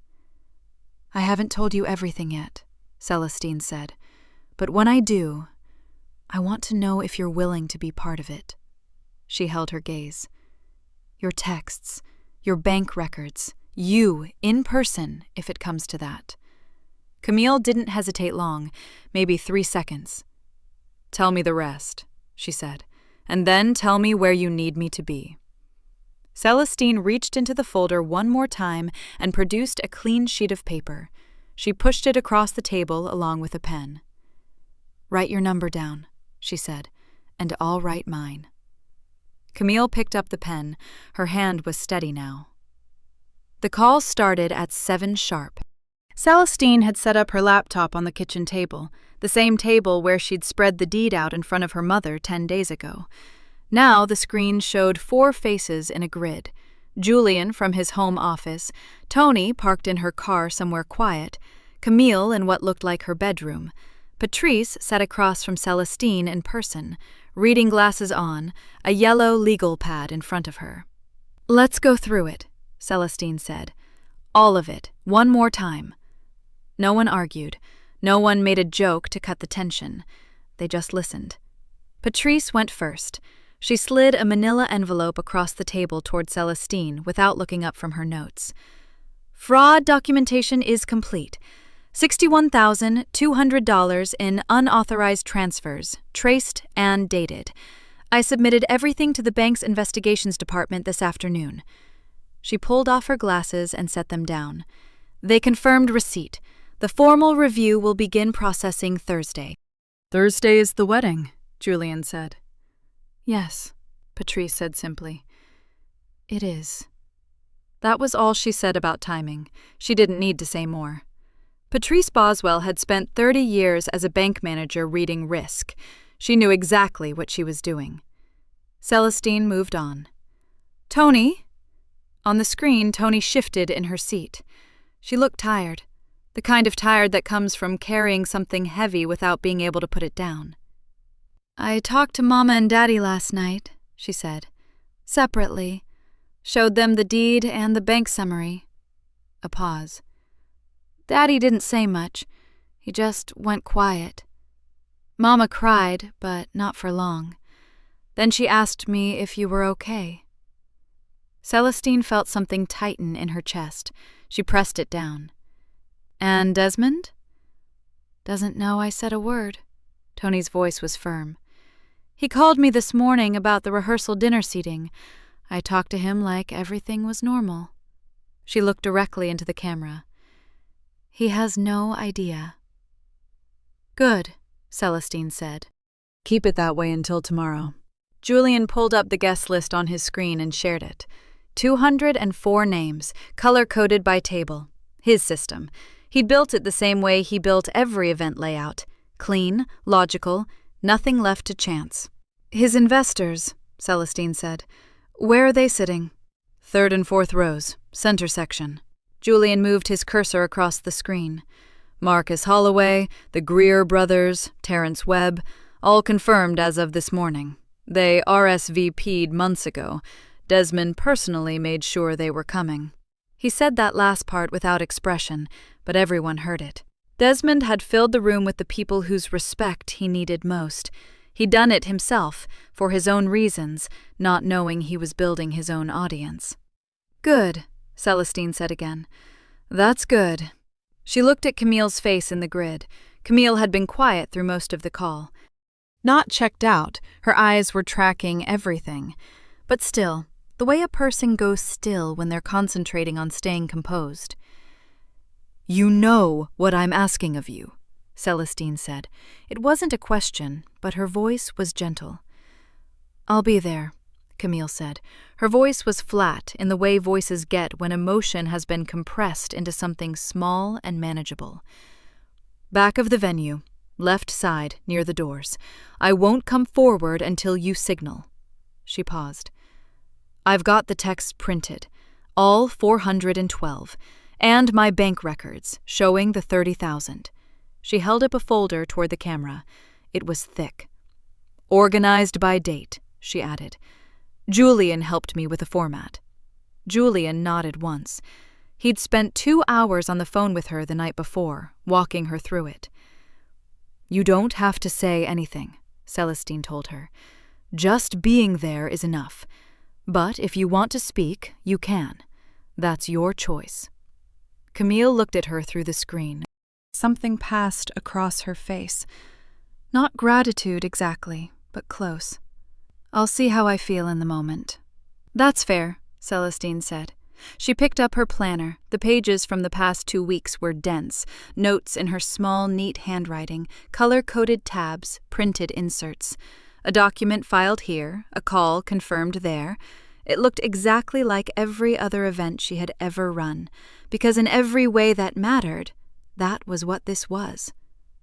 S1: I haven't told you everything yet, Celestine said. But when I do, I want to know if you're willing to be part of it. She held her gaze. Your texts, your bank records, you, in person, if it comes to that. Camille didn't hesitate long, maybe 3 seconds. Tell me the rest, she said, and then tell me where you need me to be. Celestine reached into the folder one more time and produced a clean sheet of paper. She pushed it across the table along with a pen. Write your number down, she said, and I'll write mine. Camille picked up the pen. Her hand was steady now. The call started at 7 sharp. Celestine had set up her laptop on the kitchen table, the same table where she'd spread the deed out in front of her mother 10 days ago. Now the screen showed 4 faces in a grid. Julian from his home office, Tony parked in her car somewhere quiet, Camille in what looked like her bedroom. Patrice sat across from Celestine in person, reading glasses on, a yellow legal pad in front of her. Let's go through it, Celestine said. All of it, one more time. No one argued. No one made a joke to cut the tension. They just listened. Patrice went first. She slid a manila envelope across the table toward Celestine without looking up from her notes. Fraud documentation is complete. $61,200 in unauthorized transfers, traced and dated. I submitted everything to the bank's investigations department this afternoon. She pulled off her glasses and set them down. They confirmed receipt. The formal review will begin processing Thursday. Thursday is the wedding, Julian said. Yes, Patrice said simply. It is. That was all she said about timing. She didn't need to say more. Patrice Boswell had spent 30 years as a bank manager reading risk. She knew exactly what she was doing. Celestine moved on. Tony? On the screen, Tony shifted in her seat. She looked tired, the kind of tired that comes from carrying something heavy without being able to put it down. I talked to Mama and Daddy last night, she said, separately. Showed them the deed and the bank summary. A pause. Daddy didn't say much. He just went quiet. Mama cried, but not for long. Then she asked me if you were okay. Celestine felt something tighten in her chest. She pressed it down. And Desmond? Doesn't know I said a word, Tony's voice was firm. "He called me this morning about the rehearsal dinner seating. I talked to him like everything was normal." She looked directly into the camera. "He has no idea." "Good," Celestine said. "Keep it that way until tomorrow." Julian pulled up the guest list on his screen and shared it. 204 names, color-coded by table. His system. He'd built it the same way he built every event layout. Clean, logical, nothing left to chance. "His investors," Celestine said. "Where are they sitting?" "Third and fourth rows, center section." Julian moved his cursor across the screen. Marcus Holloway, the Greer brothers, Terrence Webb, all confirmed as of this morning. They RSVP'd months ago. Desmond personally made sure they were coming. He said that last part without expression, but everyone heard it. Desmond had filled the room with the people whose respect he needed most. He'd done it himself, for his own reasons, not knowing he was building his own audience. "Good," Celestine said again. "That's good." She looked at Camille's face in the grid. Camille had been quiet through most of the call. Not checked out, her eyes were tracking everything. But still, the way a person goes still when they're concentrating on staying composed. "You know what I'm asking of you," Celestine said. It wasn't a question, but her voice was gentle. "I'll be there," Camille said. Her voice was flat in the way voices get when emotion has been compressed into something small and manageable. "Back of the venue, left side, near the doors. I won't come forward until you signal." She paused. "I've got the texts printed, all 412, and my bank records, showing the 30,000. She held up a folder toward the camera. It was thick. "Organized by date," she added. "Julian helped me with the format." Julian nodded once. He'd spent 2 hours on the phone with her the night before, walking her through it. "You don't have to say anything," Celestine told her. "Just being there is enough. But if you want to speak, you can. That's your choice." Camille looked at her through the screen. Something passed across her face. Not gratitude exactly, but close. "I'll see how I feel in the moment." "That's fair," Celestine said. She picked up her planner. The pages from the past 2 weeks were dense, notes in her small, neat handwriting, color-coded tabs, printed inserts. A document filed here, a call confirmed there. It looked exactly like every other event she had ever run, because in every way that mattered, that was what this was.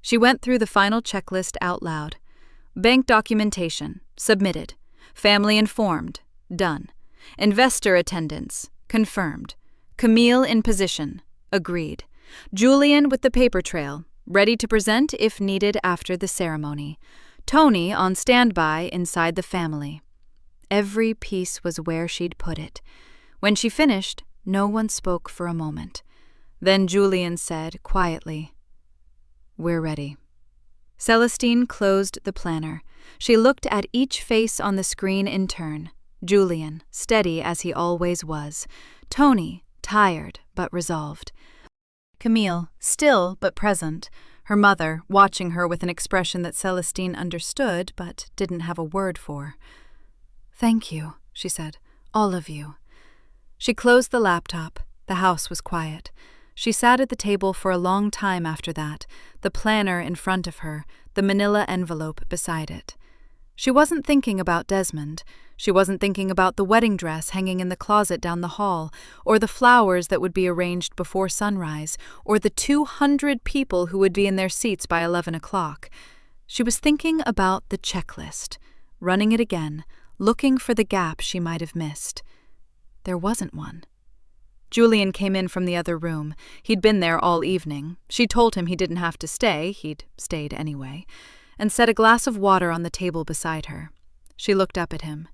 S1: She went through the final checklist out loud. Bank documentation, submitted. Family informed, done. Investor attendance, confirmed. Camille in position, agreed. Julian with the paper trail, ready to present if needed after the ceremony. Tony on standby inside the family. Every piece was where she'd put it. When she finished, no one spoke for a moment. Then Julian said quietly, "We're ready." Celestine closed the planner. She looked at each face on the screen in turn. Julian, steady as he always was. Tony, tired but resolved. Camille, still but present. Her mother, watching her with an expression that Celestine understood but didn't have a word for. "Thank you," she said. "All of you." She closed the laptop. The house was quiet. She sat at the table for a long time after that, the planner in front of her, the manila envelope beside it. She wasn't thinking about Desmond. She wasn't thinking about the wedding dress hanging in the closet down the hall, or the flowers that would be arranged before sunrise, or the 200 people who would be in their seats by 11 o'clock. She was thinking about the checklist, running it again, looking for the gap she might have missed. There wasn't one. Julian came in from the other room. He'd been there all evening. She told him he didn't have to stay, he'd stayed anyway, and set a glass of water on the table beside her. She looked up at him.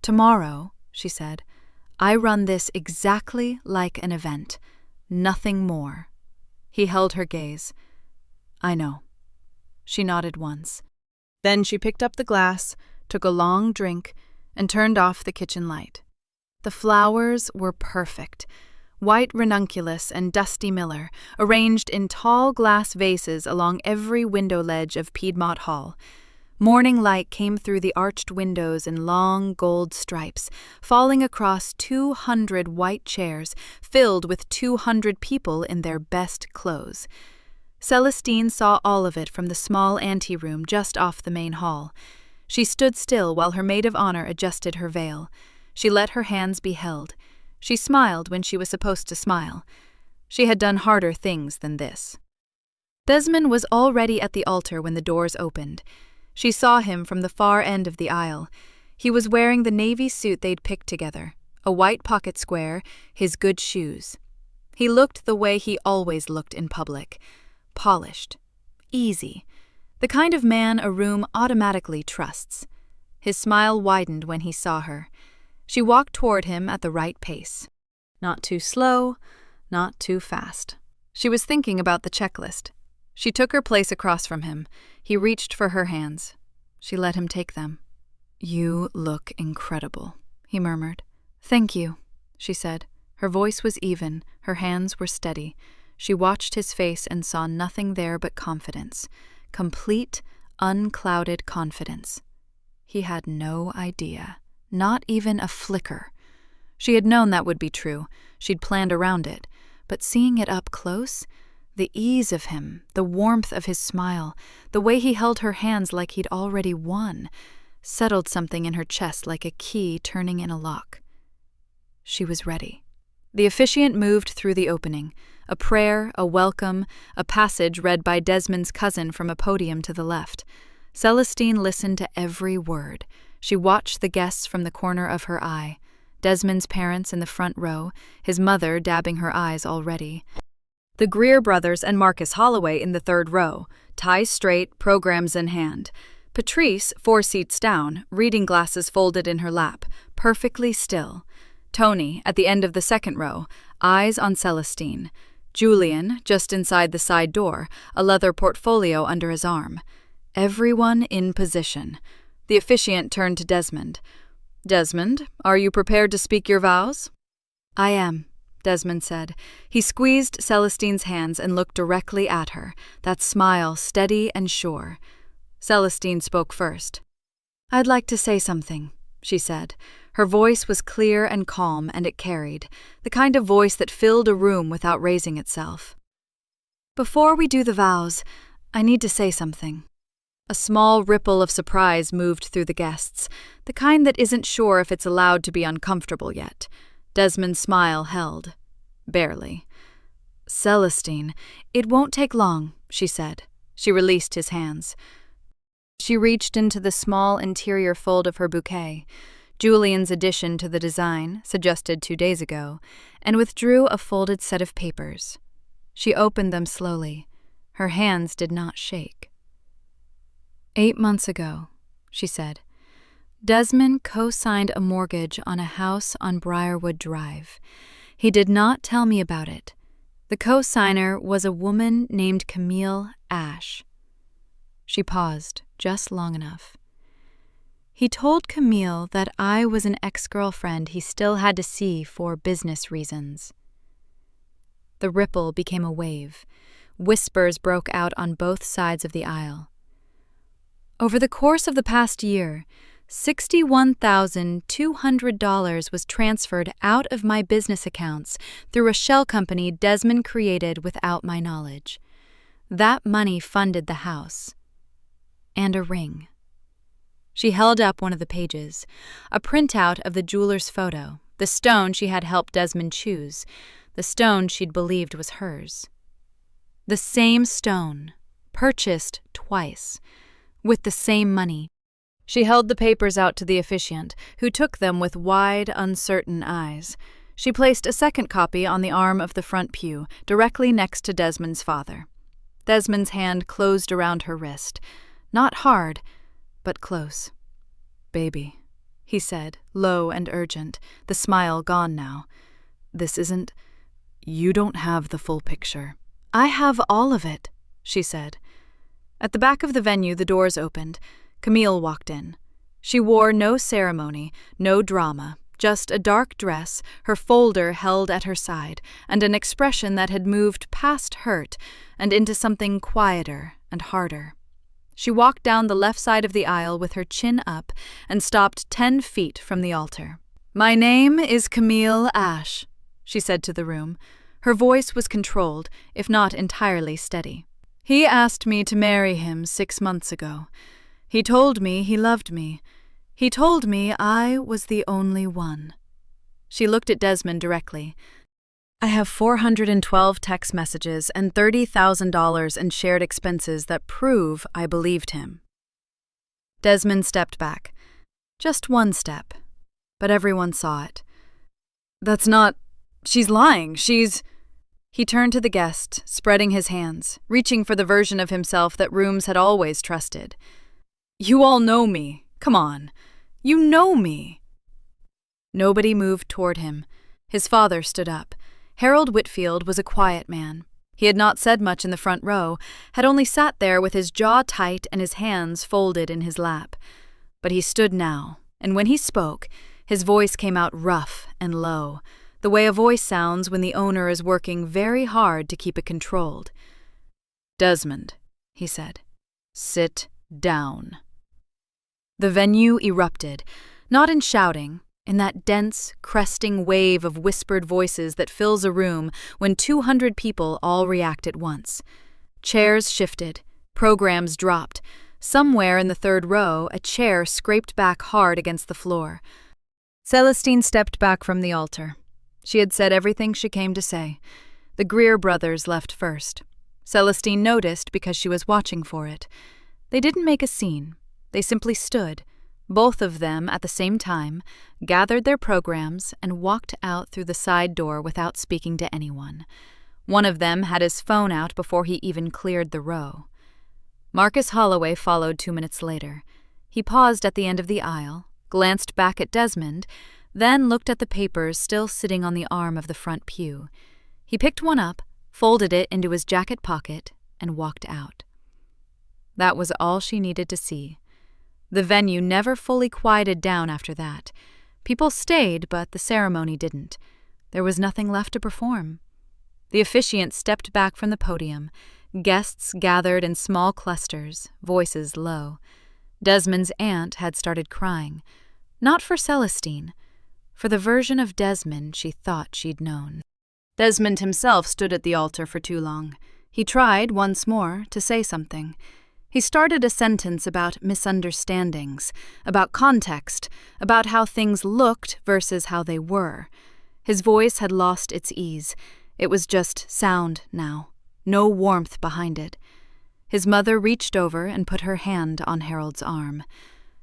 S1: "Tomorrow," she said, "I run this exactly like an event. Nothing more." He held her gaze. "I know." She nodded once. Then she picked up the glass, took a long drink, and turned off the kitchen light. The flowers were perfect. white ranunculus and dusty miller, arranged in tall glass vases along every window ledge of Piedmont Hall. Morning light came through the arched windows in long gold stripes, falling across 200 white chairs filled with 200 people in their best clothes. Celestine saw all of it from the small anteroom just off the main hall. She stood still while her maid of honor adjusted her veil. She let her hands be held. She smiled when she was supposed to smile. She had done harder things than this. Desmond was already at the altar when the doors opened. She saw him from the far end of the aisle. He was wearing the navy suit they'd picked together, a white pocket square, his good shoes. He looked the way he always looked in public, polished, easy, the kind of man a room automatically trusts. His smile widened when he saw her. She walked toward him at the right pace. Not too slow, not too fast. She was thinking about the checklist. She took her place across from him. He reached for her hands. She let him take them. "You look incredible," he murmured. "Thank you," she said. Her voice was even, her hands were steady. She watched his face and saw nothing there but confidence. Complete, unclouded confidence. He had no idea. Not even a flicker. She had known that would be true. She'd planned around it. But seeing it up close, the ease of him, the warmth of his smile, the way he held her hands like he'd already won, settled something in her chest like a key turning in a lock. She was ready. The officiant moved through the opening, a prayer, a welcome, a passage read by Desmond's cousin from a podium to the left. Celestine listened to every word. She watched the guests from the corner of her eye. Desmond's parents in the front row, his mother dabbing her eyes already. The Greer brothers and Marcus Holloway in the third row, ties straight, programs in hand. Patrice, 4 seats down, reading glasses folded in her lap, perfectly still. Tony, at the end of the second row, eyes on Celestine. Julian, just inside the side door, a leather portfolio under his arm. Everyone in position. The officiant turned to Desmond. "Desmond, are you prepared to speak your vows?" "I am," Desmond said. He squeezed Celestine's hands and looked directly at her, that smile steady and sure. Celestine spoke first. "I'd like to say something," she said. Her voice was clear and calm, and it carried, the kind of voice that filled a room without raising itself. "Before we do the vows, I need to say something." A small ripple of surprise moved through the guests, the kind that isn't sure if it's allowed to be uncomfortable yet. Desmond's smile held. Barely. "Celestine, it won't take long," she said. She released his hands. She reached into the small interior fold of her bouquet, Julian's addition to the design, suggested 2 days ago, and withdrew a folded set of papers. She opened them slowly. Her hands did not shake. 8 months ago, she said, Desmond co-signed a mortgage on a house on Briarwood Drive. He did not tell me about it. The co-signer was a woman named Camille Ash. She paused, just long enough. He told Camille that I was an ex-girlfriend he still had to see for business reasons. The ripple became a wave. Whispers broke out on both sides of the aisle. Over the course of the past year, $61,200 was transferred out of my business accounts through a shell company Desmond created without my knowledge. That money funded the house. And a ring. She held up one of the pages, a printout of the jeweler's photo, the stone she had helped Desmond choose, the stone she'd believed was hers. The same stone, purchased twice, with the same money. She held the papers out to the officiant, who took them with wide, uncertain eyes. She placed a second copy on the arm of the front pew, directly next to Desmond's father. Desmond's hand closed around her wrist. Not hard, but close. "Baby," he said, low and urgent, the smile gone now. "This isn't... You don't have the full picture." "I have all of it," she said. At the back of the venue, the doors opened. Camille walked in. She wore no ceremony, no drama, just a dark dress, her folder held at her side, and an expression that had moved past hurt and into something quieter and harder. She walked down the left side of the aisle with her chin up and stopped 10 feet from the altar. "My name is Camille Ashe," she said to the room. Her voice was controlled, if not entirely steady. "He asked me to marry him 6 months ago. He told me he loved me. He told me I was the only one." She looked at Desmond directly. "I have 412 text messages and $30,000 in shared expenses that prove I believed him." Desmond stepped back. Just one step. But everyone saw it. "That's not... She's lying. She's..." He turned to the guest, spreading his hands, reaching for the version of himself that Rooms had always trusted. "You all know me. Come on. You know me." Nobody moved toward him. His father stood up. Harold Whitfield was a quiet man. He had not said much in the front row, had only sat there with his jaw tight and his hands folded in his lap. But he stood now, and when he spoke, his voice came out rough and low, the way a voice sounds when the owner is working very hard to keep it controlled. "Desmond," he said, "sit down." The venue erupted, not in shouting, in that dense, cresting wave of whispered voices that fills a room when 200 people all react at once. Chairs shifted, programs dropped. Somewhere in the third row, a chair scraped back hard against the floor. Celestine stepped back from the altar. She had said everything she came to say. The Greer brothers left first. Celestine noticed because she was watching for it. They didn't make a scene. They simply stood, both of them at the same time, gathered their programs, and walked out through the side door without speaking to anyone. One of them had his phone out before he even cleared the row. Marcus Holloway followed 2 minutes later. He paused at the end of the aisle, glanced back at Desmond, then looked at the papers still sitting on the arm of the front pew. He picked one up, folded it into his jacket pocket, and walked out. That was all she needed to see. The venue never fully quieted down after that. People stayed, but the ceremony didn't. There was nothing left to perform. The officiant stepped back from the podium. Guests gathered in small clusters, voices low. Desmond's aunt had started crying. Not for Celestine. For the version of Desmond she thought she'd known. Desmond himself stood at the altar for too long. He tried, once more, to say something. He started a sentence about misunderstandings, about context, about how things looked versus how they were. His voice had lost its ease. It was just sound now, no warmth behind it. His mother reached over and put her hand on Harold's arm.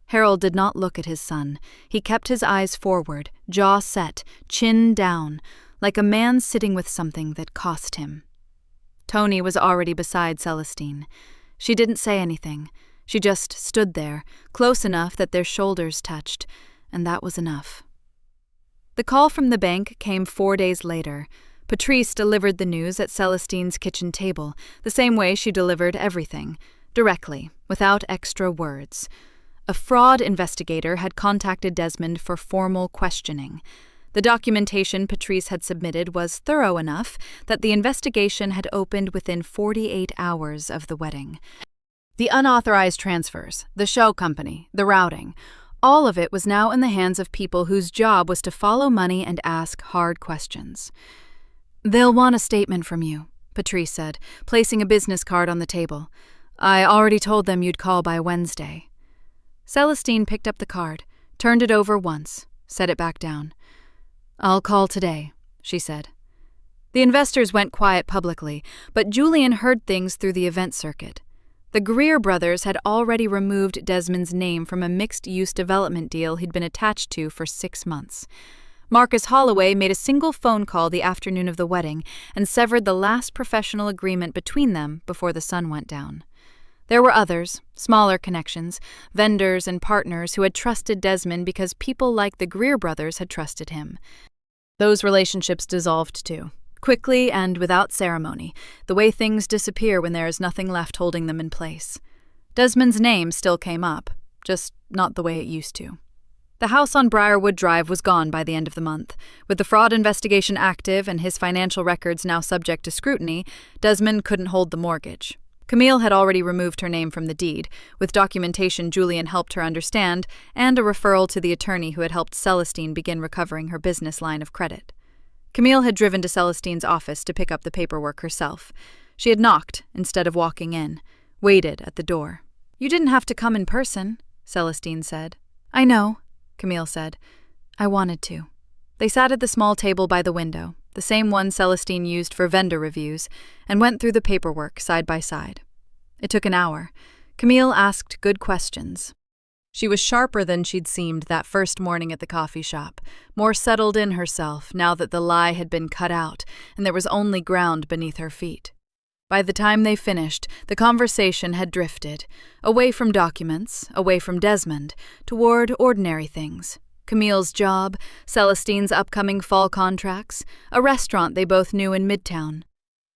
S1: Harold did not look at his son. He kept his eyes forward, jaw set, chin down, like a man sitting with something that cost him. Tony was already beside Celestine. She didn't say anything. She just stood there, close enough that their shoulders touched, and that was enough. The call from the bank came 4 days later. Patrice delivered the news at Celestine's kitchen table, the same way she delivered everything, directly, without extra words. A fraud investigator had contacted Desmond for formal questioning. The documentation Patrice had submitted was thorough enough that the investigation had opened within 48 hours of the wedding. The unauthorized transfers, the show company, the routing, all of it was now in the hands of people whose job was to follow money and ask hard questions. "They'll want a statement from you," Patrice said, placing a business card on the table. "I already told them you'd call by Wednesday." Celestine picked up the card, turned it over once, set it back down. "I'll call today," she said. The investors went quiet publicly, but Julian heard things through the event circuit. The Greer brothers had already removed Desmond's name from a mixed-use development deal he'd been attached to for 6 months. Marcus Holloway made a single phone call the afternoon of the wedding and severed the last professional agreement between them before the sun went down. There were others, smaller connections, vendors and partners who had trusted Desmond because people like the Greer brothers had trusted him. Those relationships dissolved too, quickly and without ceremony, the way things disappear when there is nothing left holding them in place. Desmond's name still came up, just not the way it used to. The house on Briarwood Drive was gone by the end of the month. With the fraud investigation active and his financial records now subject to scrutiny, Desmond couldn't hold the mortgage. Camille had already removed her name from the deed, with documentation Julian helped her understand and a referral to the attorney who had helped Celestine begin recovering her business line of credit. Camille had driven to Celestine's office to pick up the paperwork herself. She had knocked instead of walking in, waited at the door. "You didn't have to come in person," Celestine said. "I know," Camille said. "I wanted to." They sat at the small table by the window, the same one Celestine used for vendor reviews, and went through the paperwork side by side. It took an hour. Camille asked good questions. She was sharper than she'd seemed that first morning at the coffee shop, more settled in herself now that the lie had been cut out and there was only ground beneath her feet. By the time they finished, the conversation had drifted, away from documents, away from Desmond, toward ordinary things. Camille's job, Celestine's upcoming fall contracts, a restaurant they both knew in Midtown.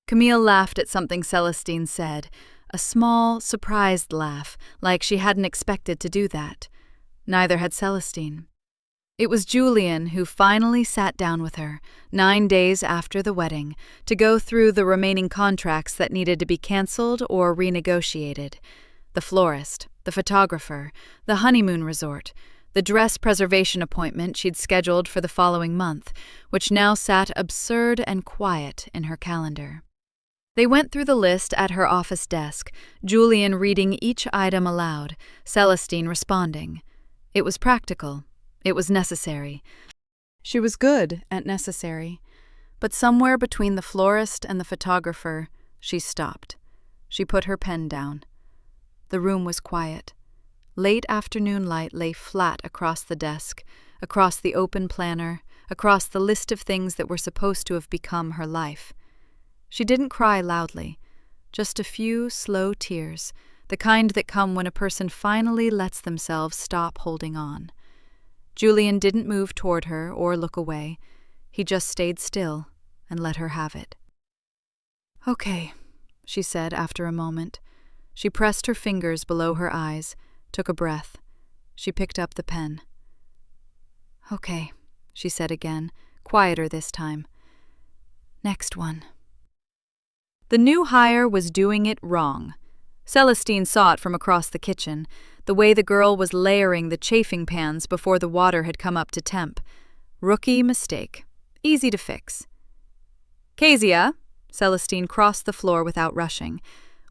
S1: Camille laughed at something Celestine said, a small, surprised laugh, like she hadn't expected to do that. Neither had Celestine. It was Julian who finally sat down with her, 9 days after the wedding, to go through the remaining contracts that needed to be canceled or renegotiated. The florist, the photographer, the honeymoon resort, the dress preservation appointment she'd scheduled for the following month, which now sat absurd and quiet in her calendar. They went through the list at her office desk, Julian reading each item aloud, Celestine responding. It was practical. It was necessary. She was good at necessary. But somewhere between the florist and the photographer, she stopped. She put her pen down. The room was quiet. Late afternoon light lay flat across the desk, across the open planner, across the list of things that were supposed to have become her life. She didn't cry loudly, just a few slow tears, the kind that come when a person finally lets themselves stop holding on. Julian didn't move toward her or look away. He just stayed still and let her have it. "Okay," she said after a moment. She pressed her fingers below her eyes, took a breath. She picked up the pen. "Okay," she said again, quieter this time. "Next one." The new hire was doing it wrong. Celestine saw it from across the kitchen, the way the girl was layering the chafing pans before the water had come up to temp. Rookie mistake. Easy to fix. "Kezia," Celestine crossed the floor without rushing.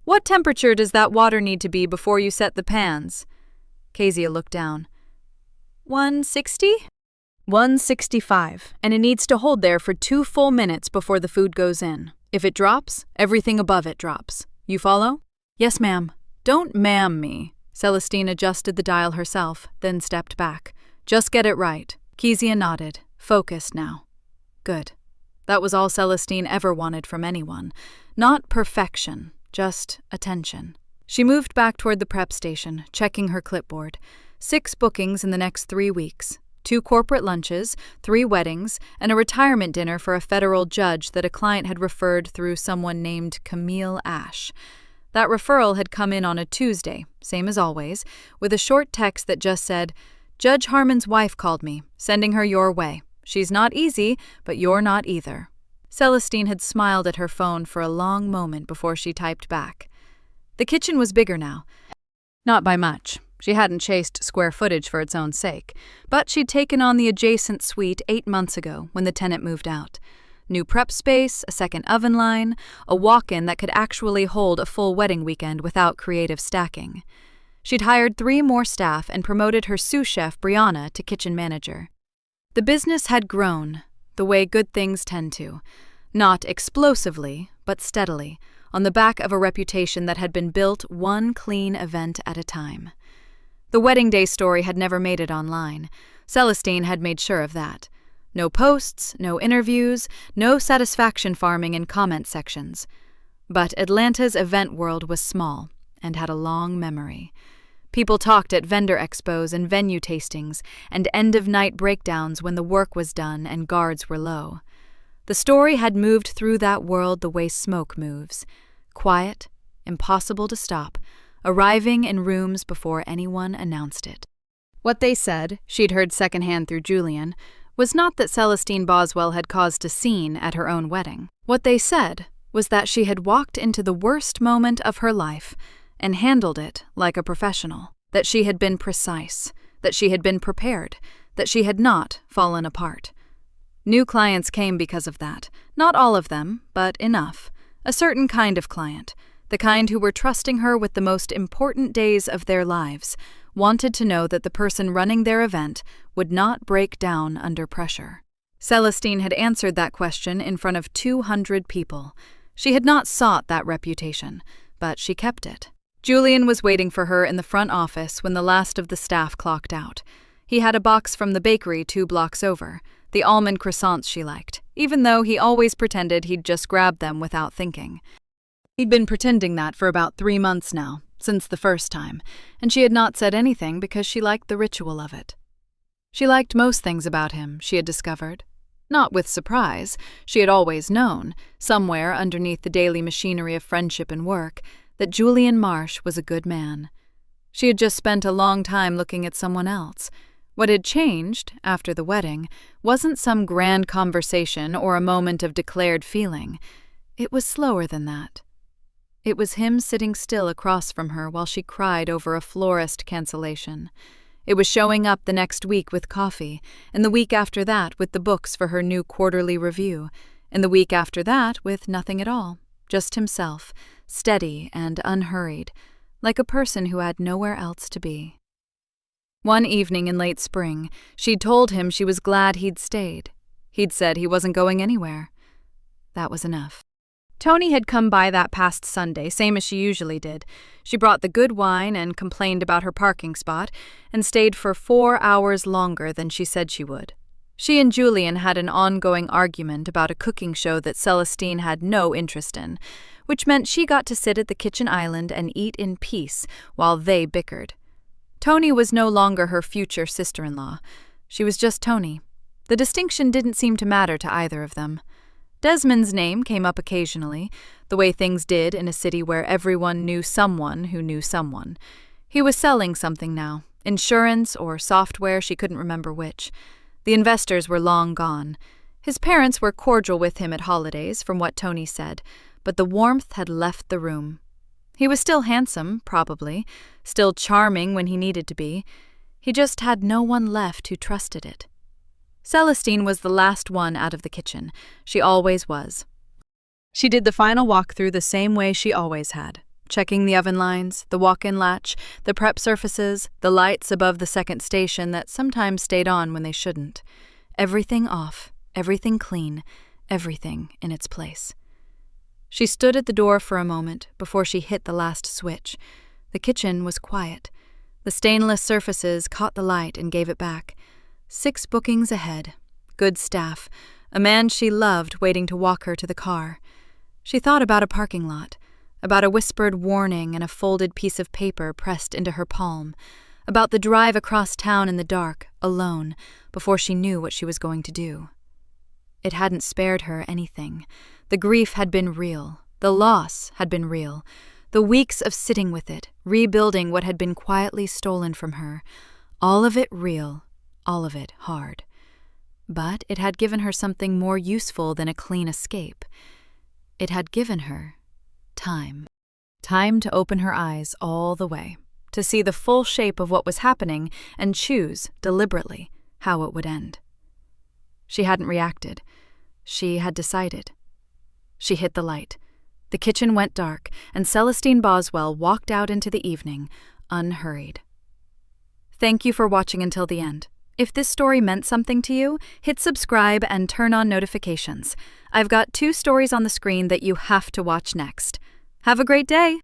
S1: "What temperature does that water need to be before you set the pans?" Kezia looked down. 160? 165, and it needs to hold there for 2 full minutes before the food goes in. If it drops, everything above it drops. You follow? "Yes, ma'am." "Don't ma'am me." Celestine adjusted the dial herself, then stepped back. "Just get it right." Kezia nodded, focused now. Good. That was all Celestine ever wanted from anyone. Not perfection, just attention. She moved back toward the prep station, checking her clipboard. 6 bookings in the next 3 weeks. 2 corporate lunches, 3 weddings, and a retirement dinner for a federal judge that a client had referred through someone named Camille Ash. That referral had come in on a Tuesday, same as always, with a short text that just said, "Judge Harmon's wife called me, sending her your way. She's not easy, but you're not either." Celestine had smiled at her phone for a long moment before she typed back. The kitchen was bigger now. Not by much. She hadn't chased square footage for its own sake, but she'd taken on the adjacent suite 8 months ago when the tenant moved out. New prep space, a second oven line, a walk-in that could actually hold a full wedding weekend without creative stacking. She'd hired 3 more staff and promoted her sous chef Brianna to kitchen manager. The business had grown, the way good things tend to. Not explosively, but steadily, on the back of a reputation that had been built one clean event at a time. The wedding day story had never made it online. Celestine had made sure of that. No posts, no interviews, no satisfaction farming in comment sections. But Atlanta's event world was small and had a long memory. People talked at vendor expos and venue tastings and end-of-night breakdowns when the work was done and guards were low. The story had moved through that world the way smoke moves. Quiet, impossible to stop, arriving in rooms before anyone announced it. What they said, she'd heard secondhand through Julian, was not that Celestine Boswell had caused a scene at her own wedding. What they said was that she had walked into the worst moment of her life and handled it like a professional, that she had been precise, that she had been prepared, that she had not fallen apart. New clients came because of that, not all of them, but enough. A certain kind of client, the kind who were trusting her with the most important days of their lives, wanted to know that the person running their event would not break down under pressure. Celestine had answered that question in front of 200 people. She had not sought that reputation, but she kept it. Julian was waiting for her in the front office when the last of the staff clocked out. He had a box from the bakery 2 blocks over, the almond croissants she liked, even though he always pretended he'd just grabbed them without thinking. He'd been pretending that for about 3 months now, since the first time, and she had not said anything because she liked the ritual of it. She liked most things about him, she had discovered. Not with surprise, she had always known, somewhere underneath the daily machinery of friendship and work, that Julian Marsh was a good man. She had just spent a long time looking at someone else. What had changed, after the wedding, wasn't some grand conversation or a moment of declared feeling. It was slower than that. It was him sitting still across from her while she cried over a florist cancellation. It was showing up the next week with coffee, and the week after that with the books for her new quarterly review, and the week after that with nothing at all, just himself, steady and unhurried, like a person who had nowhere else to be. One evening in late spring, she'd told him she was glad he'd stayed. He'd said he wasn't going anywhere. That was enough. Tony had come by that past Sunday, same as she usually did. She brought the good wine and complained about her parking spot, and stayed for 4 hours longer than she said she would. She and Julian had an ongoing argument about a cooking show that Celestine had no interest in, which meant she got to sit at the kitchen island and eat in peace while they bickered. Tony was no longer her future sister-in-law. She was just Tony. The distinction didn't seem to matter to either of them. Desmond's name came up occasionally, the way things did in a city where everyone knew someone who knew someone. He was selling something now, insurance or software, she couldn't remember which. The investors were long gone. His parents were cordial with him at holidays, from what Tony said, but the warmth had left the room. He was still handsome, probably, still charming when he needed to be. He just had no one left who trusted it. Celestine was the last one out of the kitchen. She always was. She did the final walkthrough the same way she always had, checking the oven lines, the walk-in latch, the prep surfaces, the lights above the second station that sometimes stayed on when they shouldn't. Everything off, everything clean, everything in its place. She stood at the door for a moment before she hit the last switch. The kitchen was quiet. The stainless surfaces caught the light and gave it back. 6 bookings ahead. Good staff. A man she loved waiting to walk her to the car. She thought about a parking lot, about a whispered warning and a folded piece of paper pressed into her palm, about the drive across town in the dark, alone, before she knew what she was going to do. It hadn't spared her anything. The grief had been real. The loss had been real. The weeks of sitting with it, rebuilding what had been quietly stolen from her. All of it real. All of it hard. But it had given her something more useful than a clean escape. It had given her time. Time to open her eyes all the way, to see the full shape of what was happening and choose, deliberately, how it would end. She hadn't reacted. She had decided. She hit the light. The kitchen went dark, and Celestine Boswell walked out into the evening, unhurried. Thank you for watching until the end. If this story meant something to you, hit subscribe and turn on notifications. I've got 2 stories on the screen that you have to watch next. Have a great day!